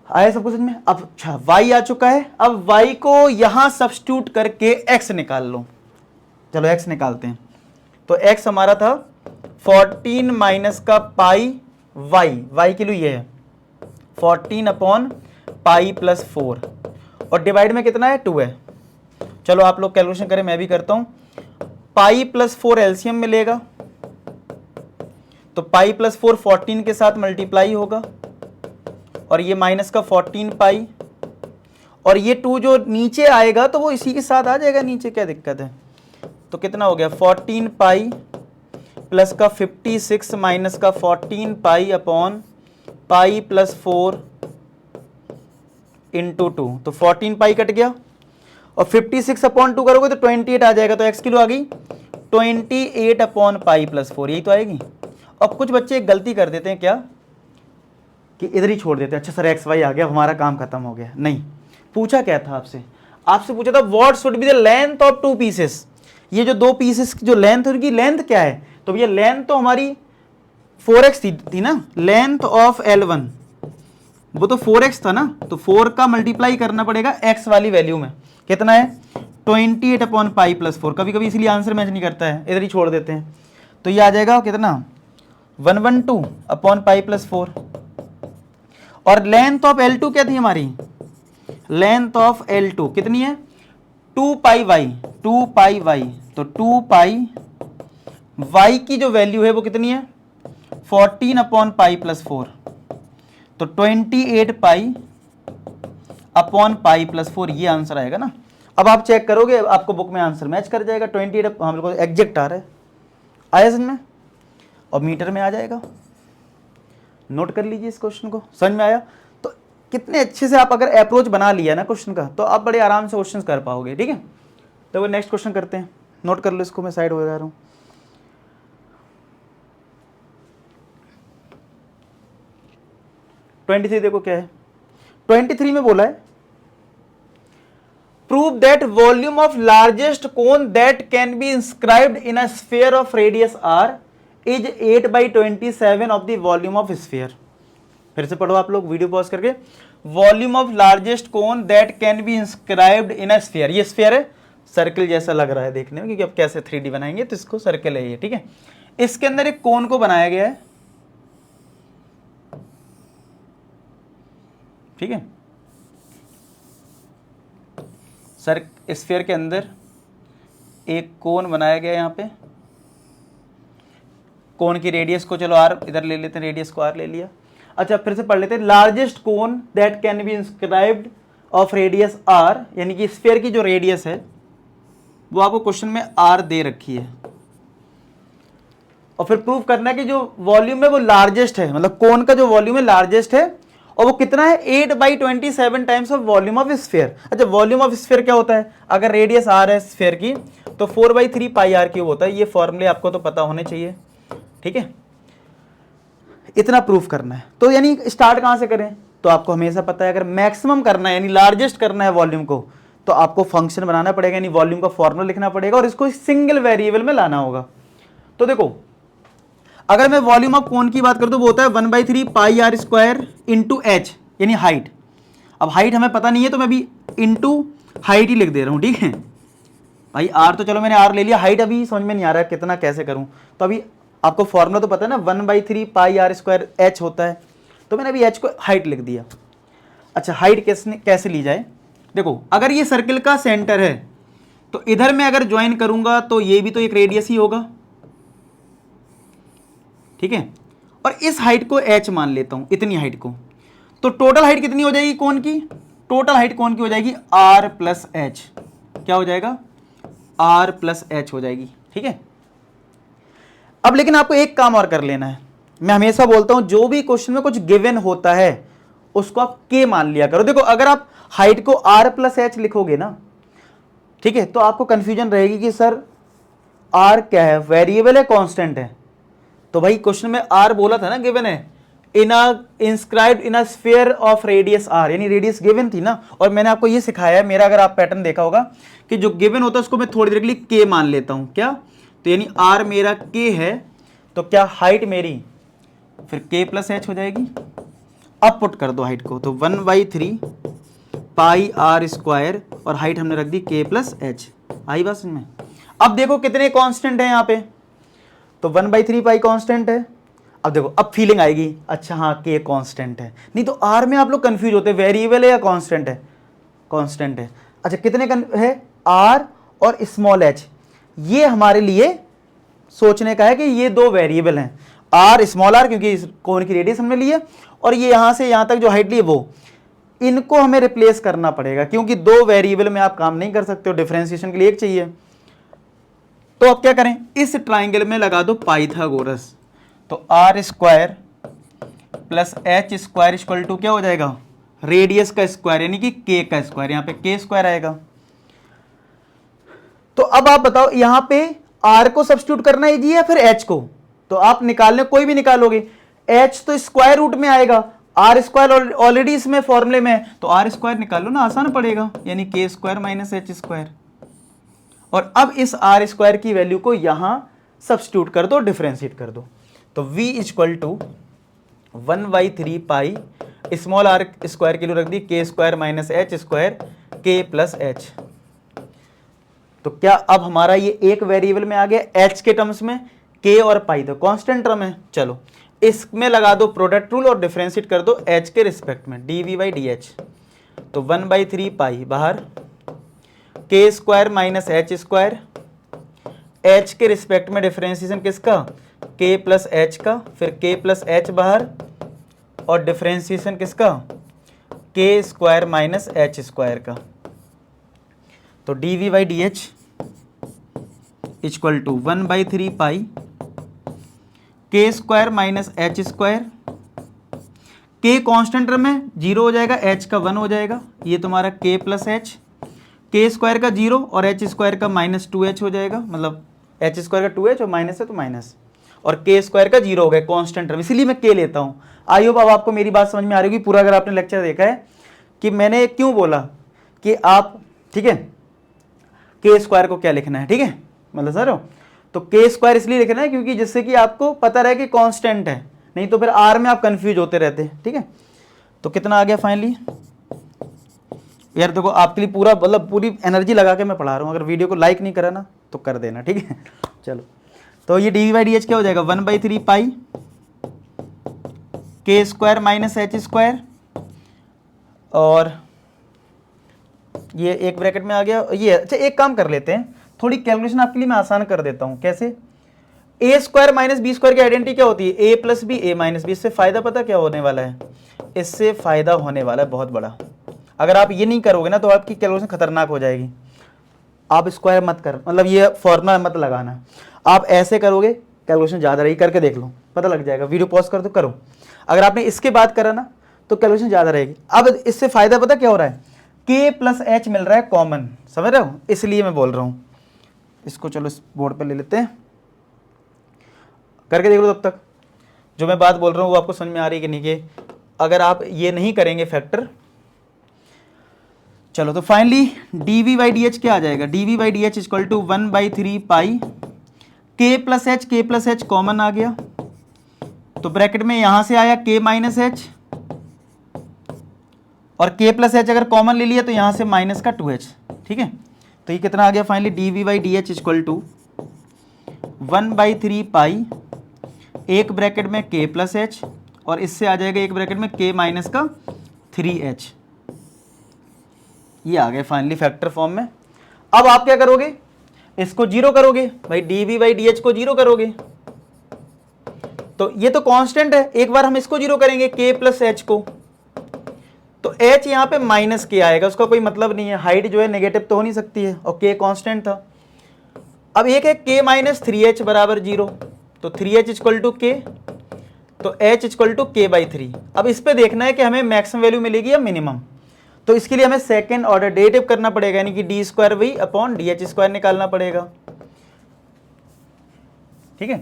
आया सबको समझ में। अब अच्छा y आ चुका है, अब y को यहां सब्स्टिट्यूट करके x निकाल लो। चलो x निकालते हैं, तो x हमारा था 14 माइनस का पाई y की वैल्यू ये है 14 अपॉन पाई प्लस 4, और डिवाइड में कितना है 2 है। चलो आप लोग कैलकुलेशन करें, मैं भी करता हूं। पाई प्लस 4 एलसीएम मिलेगा, तो पाई प्लस 4 14 के साथ मल्टीप्लाई होगा, और ये माइनस का 14 पाई, और ये 2 जो नीचे आएगा तो वो इसी के साथ आ जाएगा नीचे, क्या दिक्कत है। तो कितना हो गया 14 पाई प्लस का 56 माइनस का 14 pi upon pi plus 4 into 2, तो 14 पाई कट गया, और 56 अपॉन 2 करोगे तो 28 आ जाएगा, तो x किलो आ गई 28 अपॉन पाई प्लस 4, यही तो आएगी। अब कुछ बच्चे एक गलती कर देते हैं क्या, कि इधर ही छोड़ देते हैं, अच्छा सर एक्स वाई आ गया हमारा काम खत्म हो गया। नहीं, पूछा क्या था आपसे, आपसे पूछा था what should be the length of 2 pieces, ये जो 2 पीसेस की जो लेंथ है उनकी लेंथ क्या है। तो भैया लेंथ तो हमारी 4x थी ना, लेंथ ऑफ L1 वो तो 4x था ना, तो 4 का मल्टीप्लाई करना पड़ेगा x वाली वैल्यू में, कितना है 28 अपॉन पाई प्लस 4। कभी कभी इसलिए आंसर मैच नहीं करता है, इधर ही छोड़ देते हैं, तो ये आ जाएगा कितना 112 अपॉन पाई प्लस 4। और लेंथ ऑफ L2 क्या थी हमारी, लेंथ ऑफ L2 कितनी है 2 पाई वाई, तो 2 पाई y की जो वैल्यू है वो कितनी है 14 अपॉन पाई प्लस 4, तो 28 पाई अपॉन पाई प्लस 4, ये आंसर आएगा ना। अब आप चेक करोगे, आपको बुक में आंसर मैच कर जाएगा। 28 हम लोग को एग्जैक्ट आ रहा है, आया समझ में, और मीटर में आ जाएगा। नोट कर लीजिए इस क्वेश्चन को, समझ में आया? तो कितने अच्छे से आप अगर अप्रोच बना लिया ना क्वेश्चन का, तो आप बड़े आराम से क्वेश्चन कर पाओगे। ठीक है, तो वो नेक्स्ट क्वेश्चन करते हैं, नोट कर लो इसको, मैं साइड हो जा रहा हूँ। देखो क्या है 23 में बोला है, prove that volume of largest cone that can be inscribed in a sphere of radius r is 8/27 of the volume of sphere. फिर से पढ़ो आप लोग वीडियो पॉज करके, volume of largest cone that can be inscribed in a sphere. ये sphere है, circle जैसा लग रहा है देखने में, क्योंकि अब कैसे 3D बनाएंगे तो इसको सर्कल है ये। ठीक है, इसके अंदर एक कोन को बनाया गया है। ठीक है, स्फीयर के अंदर एक कोन बनाया गया है। यहाँ पे कोन की रेडियस को चलो आर इधर ले लेते हैं, रेडियस को आर ले लिया। अच्छा, फिर से पढ़ लेते हैं, largest cone that can be inscribed of radius r, यानी कि स्फीयर की जो रेडियस है वो आपको क्वेश्चन में आर दे रखी है, और फिर प्रूव करना है कि जो वॉल्यूम है वो लार्जेस्ट है, मतलब कोन का जो वॉल्यूम है लार्जेस्ट है, और वो कितना है 8/27 times of volume of sphere. अच्छा, वॉल्यूम ऑफ स्फीयर क्या होता है? अगर रेडियस आर है स्फीयर की तो 4/3 पाई आर क्यूब होता है। ये फॉर्मूले आपको तो पता होने चाहिए। ठीक है, इतना प्रूफ करना है। तो यानी स्टार्ट कहां से करें? तो आपको हमेशा पता है, अगर मैक्सिमम करना है यानी लार्जेस्ट करना है वॉल्यूम को, तो आपको फंक्शन बनाना पड़ेगा, यानी वॉल्यूम का फॉर्मूला लिखना पड़ेगा, और इसको सिंगल वेरिएबल में लाना होगा। तो देखो, अगर मैं वॉल्यूम ऑफ कोन की बात करूं तो वो होता है 1/3 पाई आर स्क्वायर इंटू एच, यानी हाइट। अब हाइट हमें पता नहीं है तो मैं अभी इंटू हाइट ही लिख दे रहा हूं। ठीक है भाई, आर तो चलो मैंने आर ले लिया, हाइट अभी समझ में नहीं आ रहा है कितना कैसे करूं। तो अभी आपको फॉर्मूला तो पता है ना, 1/3 पाई आर स्क्वायर एच होता है, तो मैंने अभी एच को हाइट लिख दिया। अच्छा, हाइट कैसे ली जाए? देखो, अगर ये सर्किल का सेंटर है तो इधर मैं अगर ज्वाइन करूंगा तो ये भी तो एक रेडियस ही होगा। ठीक है, और इस हाइट को h मान लेता हूं, इतनी हाइट को, तो टोटल हाइट कितनी हो जाएगी कोन की? टोटल हाइट कोन की हो जाएगी r प्लस एच। क्या हो जाएगा? r प्लस एच हो जाएगी। ठीक है, अब लेकिन आपको एक काम और कर लेना है। मैं हमेशा बोलता हूं जो भी क्वेश्चन में कुछ गिवन होता है उसको आप k मान लिया करो। देखो, अगर आप हाइट को r प्लस एच लिखोगे ना, ठीक है, तो आपको कंफ्यूजन रहेगी कि सर r क्या है, वेरिएबल है कांस्टेंट है? तो भाई क्वेश्चन में r बोला था ना, गिवन है, inscribed in a sphere of radius r, यानी रेडियस गिवन थी ना। और मैंने आपको ये सिखाया है, मेरा अगर आप पैटर्न देखा होगा कि जो गिवन होता है उसको मैं थोड़ी देर के लिए k मान लेता हूं। क्या? तो यानी r मेरा k है, तो क्या हाइट मेरी फिर k प्लस एच हो जाएगी। अब पुट कर दो हाइट को, तो 1/3 पाई आर स्क्वायर, और हाइट हमने रख दी k प्लस एच। आई बात समझ में? अब देखो कितने कांस्टेंट है यहाँ पे, तो 1/3 पाई कांस्टेंट है। अब देखो, अब फीलिंग आएगी, अच्छा हाँ k कांस्टेंट है। नहीं तो r में आप लोग कंफ्यूज होते हैं, वेरिएबल है या कांस्टेंट है? कांस्टेंट है। अच्छा, कितने है? r और स्मॉल h। ये हमारे लिए सोचने का है कि ये दो वेरिएबल हैं, r स्मॉल r, क्योंकि इस कोन की रेडियस हमने ली है, और ये यहां से यहां तक जो हाइट ली है वो, इनको हमें रिप्लेस करना पड़ेगा, क्योंकि दो वेरिएबल में आप काम नहीं कर सकते हो, डिफरेंशिएशन के लिए एक चाहिए। तो अब क्या करें, इस ट्राइंगल में लगा दो पाइथागोरस, तो r square plus h square equal to क्या हो जाएगा? रेडियस का स्क्वायर, यानी कि k का स्क्वायर, यहाँ पे k स्क्वायर आएगा। तो अब आप बताओ, यहाँ पे r को सब्स्टिट्यूट करना है जी या फिर h को? तो आप निकालने कोई भी निकालोगे, h तो स्क्वायर रूट में आएगा, आर स्क्वायर ऑलरेडी इसमें फॉर्मूले में है, तो आर स्क्वायर निकाल लो ना, आसान पड़ेगा, यानी k square minus h square. और अब इस आर स्क्वायर की वैल्यू को यहां सब्स्टिट्यूट कर दो, डिफरेंशिएट कर दो, तो v equal to 1/3 pi small r square की वैल्यू रख दी k square minus h square k plus h. तो क्या अब हमारा ये एक वेरिएबल में आ गया h के टर्म्स में, k और पाई तो कांस्टेंट टर्म है। चलो इसमें लगा दो प्रोडक्ट रूल और डिफरेंशिएट कर दो h के रिस्पेक्ट में, dv/dh। तो 1/3 पाई बाहर, k square minus h square, h के रिस्पेक्ट में डिफरेंशिएशन किसका? k प्लस एच का, फिर k प्लस एच बाहर, और डिफरेंशिएशन किसका? k square minus h square का। तो d v by d h equal to 1/3 pi k square minus h square, के कॉन्स्टेंट टर्म में 0 हो जाएगा, एच का 1 हो जाएगा, ये तुम्हारा के प्लस एच, के स्क्वायर का 0 और एच स्क्वायर का -2h हो जाएगा, मतलब एच स्क्वायर का 2h और माइनस है तो माइनस, और के स्क्वायर का 0 हो गया कॉन्स्टेंट टर्म, इसीलिए मैं के लेता हूँ। आई होप अब आपको मेरी बात समझ में आ रही होगी। पूरा अगर आपने लेक्चर देखा है कि मैंने क्यों बोला कि आप, ठीक है, के स्क्वायर को क्या लिखना है, ठीक है, मतलब सर तो के स्क्वायर इसलिए लिखना है क्योंकि जिससे कि आपको पता रहे कि कांस्टेंट है, नहीं तो फिर आर में आप कंफ्यूज होते रहते हैं, ठीक है। तो कितना आ गया फाइनली यार, देखो आपके लिए पूरा मतलब पूरी एनर्जी लगा के मैं पढ़ा रहा हूँ, अगर वीडियो को लाइक नहीं करा ना तो कर देना, ठीक है। चलो तो ये d v by d h क्या हो जाएगा, 1/3 pi k square minus h square, और ये एक ब्रैकेट में आ गया ये। अच्छा एक काम कर लेते हैं, थोड़ी कैलकुलेशन आपके लिए मैं आसान कर देता हूं। कैसे, ए स्क्वायर माइनस बी स्क्वायर की आइडेंटिटी क्या होती है, ए प्लस बी ए माइनस बी। इससे फायदा पता क्या होने वाला है, इससे फायदा होने वाला है बहुत बड़ा। अगर आप ये नहीं करोगे ना तो आपकी कैलकुलेशन खतरनाक हो जाएगी। आप स्क्वायर मत कर, मतलब ये फॉर्मूला मत लगाना, आप ऐसे करोगे कैलकुलेशन ज़्यादा रहेगी। करके देख लो, पता लग जाएगा। वीडियो पॉज कर दो, करो। अगर आपने इसके बाद करा ना तो कैलकुलेशन ज़्यादा रहेगी। अब इससे फायदा पता क्या हो रहा है, के प्लस एच मिल रहा है कॉमन, समझ रहे हो, इसलिए मैं बोल रहा हूँ। इसको चलो इस बोर्ड पर ले लेते हैं, करके देख लो तब तक। जो मैं बात बोल रहा हूँ वो आपको समझ में आ रही है कि नहीं, कि अगर आप ये नहीं करेंगे फैक्टर। चलो तो finally d v by d h क्या आ जाएगा, d v by d h equal to 1/3 pi k plus H common आ गया, तो ब्रैकेट में यहां से आया के माइनस एच, और के प्लस एच अगर कॉमन ले लिया तो यहां से माइनस का 2h, ठीक है। तो ये कितना आ गया finally, d v by d h equal to 1/3 pi, एक ब्रैकेट में के प्लस एच और इससे आ जाएगा एक ब्रैकेट में के माइनस का 3h। ये आ गए फाइनली फैक्टर फॉर्म में। अब आप क्या करोगे, इसको जीरो करोगे भाई, d v by d h को जीरो करोगे, तो ये तो कांस्टेंट है। एक बार हम इसको जीरो करेंगे के प्लस एच को, तो h यहां पे माइनस के आएगा, उसका कोई मतलब नहीं है। हाइट जो है नेगेटिव तो हो नहीं सकती है, और k कांस्टेंट था। अब एक है k माइनस 3h बराबर 0, तो 3h इक्वल टू के, तो h इक्वल टू के बाई 3। अब इस पे देखना है कि हमें मैक्सिमम वैल्यू मिलेगी या मिनिमम, तो इसके लिए हमें सेकेंड ऑर्डर डेरिवेटिव करना पड़ेगा, यानी कि d square we upon d h square निकालना पड़ेगा, ठीक है।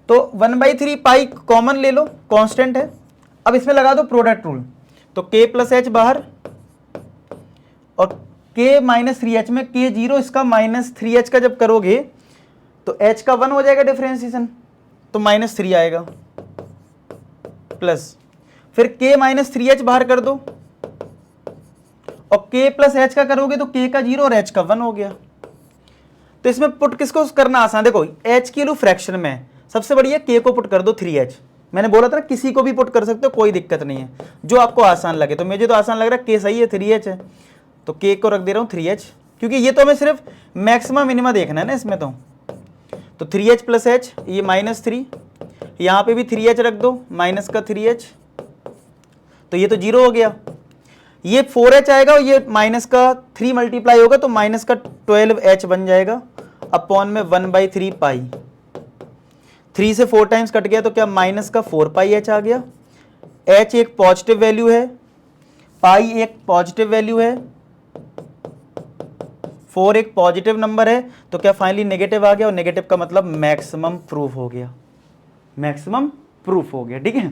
तो 1/3 पाई कॉमन ले लो, कांस्टेंट है। अब इसमें लगा दो प्रोडक्ट रूल, तो k प्लस एच बाहर और k माइनस 3h में k 0, इसका माइनस 3h का जब करोगे तो h का 1 हो जाएगा डिफरेंशिएशन, तो -3 आएगा, प्लस फिर k माइनस 3h बाहर कर दो और k प्लस h का करोगे तो k का 0 और h का 1 हो गया। तो इसमें पुट किसको करना आसान, देखो h की वैल्यू फ्रैक्शन में, सबसे बढ़िया k को पुट कर दो 3h। मैंने बोला था ना किसी को भी पुट कर सकते हो, कोई दिक्कत नहीं है, जो आपको आसान लगे। तो मुझे तो आसान लग रहा है k सही है, 3h है, तो k को रख दे रहा हूँ 3h, क्योंकि ये तो हमें सिर्फ मैक्सिमम मिनिमम देखना है ना इसमें। तो 3h प्लस h, ये -3, यहाँ पे भी 3h रख दो, माइनस का 3h, तो ये तो 0 हो गया। ये 4h आएगा और ये माइनस का 3 मल्टीप्लाई होगा तो माइनस का 12h बन जाएगा, अपॉन में 1/3 पाई। 3 से 4 टाइम्स कट गया तो क्या माइनस का 4 पाई h आ गया। h एक पॉजिटिव वैल्यू है, पाई एक पॉजिटिव वैल्यू है, 4 एक पॉजिटिव नंबर है, तो क्या फाइनली नेगेटिव आ गया, और नेगेटिव का मतलब मैक्सिमम प्रूफ हो गया, मैक्सिमम प्रूफ हो गया, ठीक है।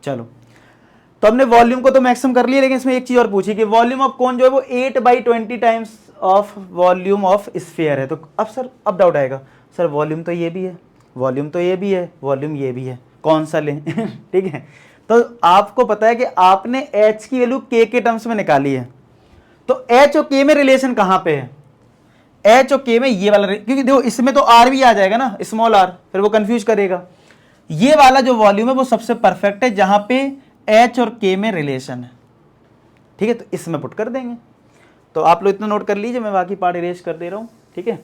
चलो तो हमने वॉल्यूम को तो मैक्सिमम कर लिया, लेकिन इसमें एक चीज और पूछी कि वॉल्यूम ऑफ कोन जो है वो 8/20 times of volume of sphere है। तो अब सर अब डाउट आएगा, सर वॉल्यूम तो ये भी है, वॉल्यूम तो ये भी है, वॉल्यूम ये भी है, कौन सा लें ठीक है। तो आपको पता है कि आपने h की वैल्यू k के टर्म्स में निकाली है, तो h और k में रिलेशन कहां पे है, h और k में ये वाला, क्योंकि देखो इसमें तो r भी आ जाएगा ना, स्मॉल r, फिर वो कंफ्यूज करेगा। ये वाला जो वॉल्यूम है वो सबसे परफेक्ट है जहां पे h और k में रिलेशन है, ठीक है। तो इसमें पुट कर देंगे। तो आप लोग इतना नोट कर लीजिए, मैं बाकी पार्ट इरेज कर दे रहा हूं, ठीक है।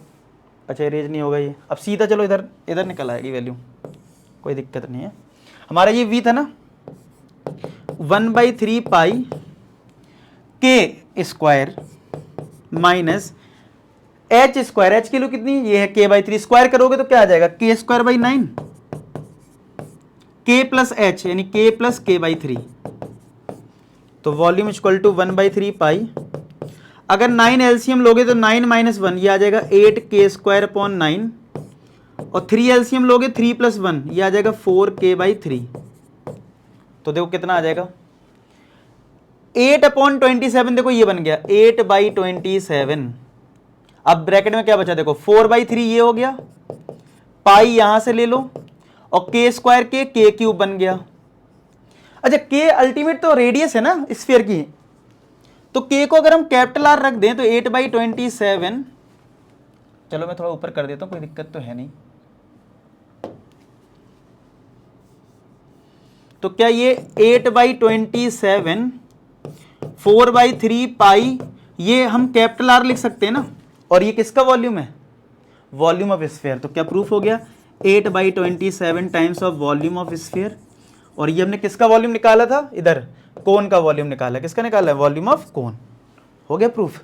अच्छा इरेज नहीं होगा ये, अब सीधा चलो इधर इधर निकल आएगी वैल्यू, कोई दिक्कत नहीं है। हमारा ये v था ना, 1/3 पाई k square minus h square, H की वैल्यू कितनी, ये है के बाई 3, स्क्वायर करोगे तो क्या आ जाएगा के स्क्वायर बाई 9, के प्लस एच यानी के प्लस के बाई 3, तो वॉल्यूम इक्वल टू 1/3 पाई। अगर 9 एलसीएम लोगे तो 9 माइनस 1 ये आ जाएगा 8 के स्क्वायर अपॉन 9, और 3 एलसीएम लोगे 3 प्लस 1 ये आ जाएगा 4 के बाई 3। तो देखो कितना आ जाएगा 8 अपॉन 27, देखो ये बन गया 8/27। अब ब्रैकेट में क्या बचा, देखो 4/3 ये हो गया, पाई यहां से ले लो, और के स्क्वायर के क्यूब बन गया। अच्छा के अल्टीमेट तो रेडियस है ना स्फीयर की, तो के को अगर हम कैपिटल आर रख दें तो 8/27, चलो मैं थोड़ा ऊपर कर देता हूं, कोई दिक्कत तो है नहीं। तो क्या ये 8/27 4/3 पाई, ये हम कैपिटल आर लिख सकते हैं ना, और ये किसका वॉल्यूम है, वॉल्यूम ऑफ स्फीयर। तो क्या प्रूफ हो गया 8/27 times of volume of sphere. और ये हमने किसका वॉल्यूम निकाला था, इधर कोन का वॉल्यूम निकाला, किसका निकाला है, वॉल्यूम ऑफ कोन। हो गया प्रूफ।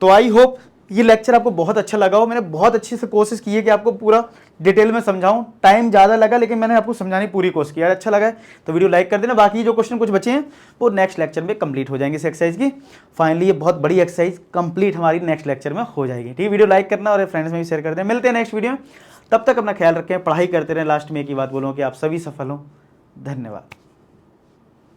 तो आई होप ये लेक्चर आपको बहुत अच्छा लगा हो। मैंने बहुत अच्छी से कोशिश की है कि आपको पूरा डिटेल में समझाऊं, टाइम ज़्यादा लगा लेकिन मैंने आपको समझाने की पूरी कोशिश की। यार अच्छा लगा है तो वीडियो लाइक कर देना। बाकी जो क्वेश्चन कुछ बचे हैं वो नेक्स्ट लेक्चर में कंप्लीट हो जाएंगे इस एक्सरसाइज की। फाइनली ये बहुत बड़ी एक्सरसाइज कंप्लीट हमारी नेक्स्ट लेक्चर में हो जाएगी। ठीक है, वीडियो लाइक करना और फ्रेंड्स में भी शेयर कर दें। मिलते हैं नेक्स्ट वीडियो में, तब तक अपना ख्याल रखें, पढ़ाई करते रहें। लास्ट में एक ही बात बोलूँ कि आप सभी सफल हों। धन्यवाद।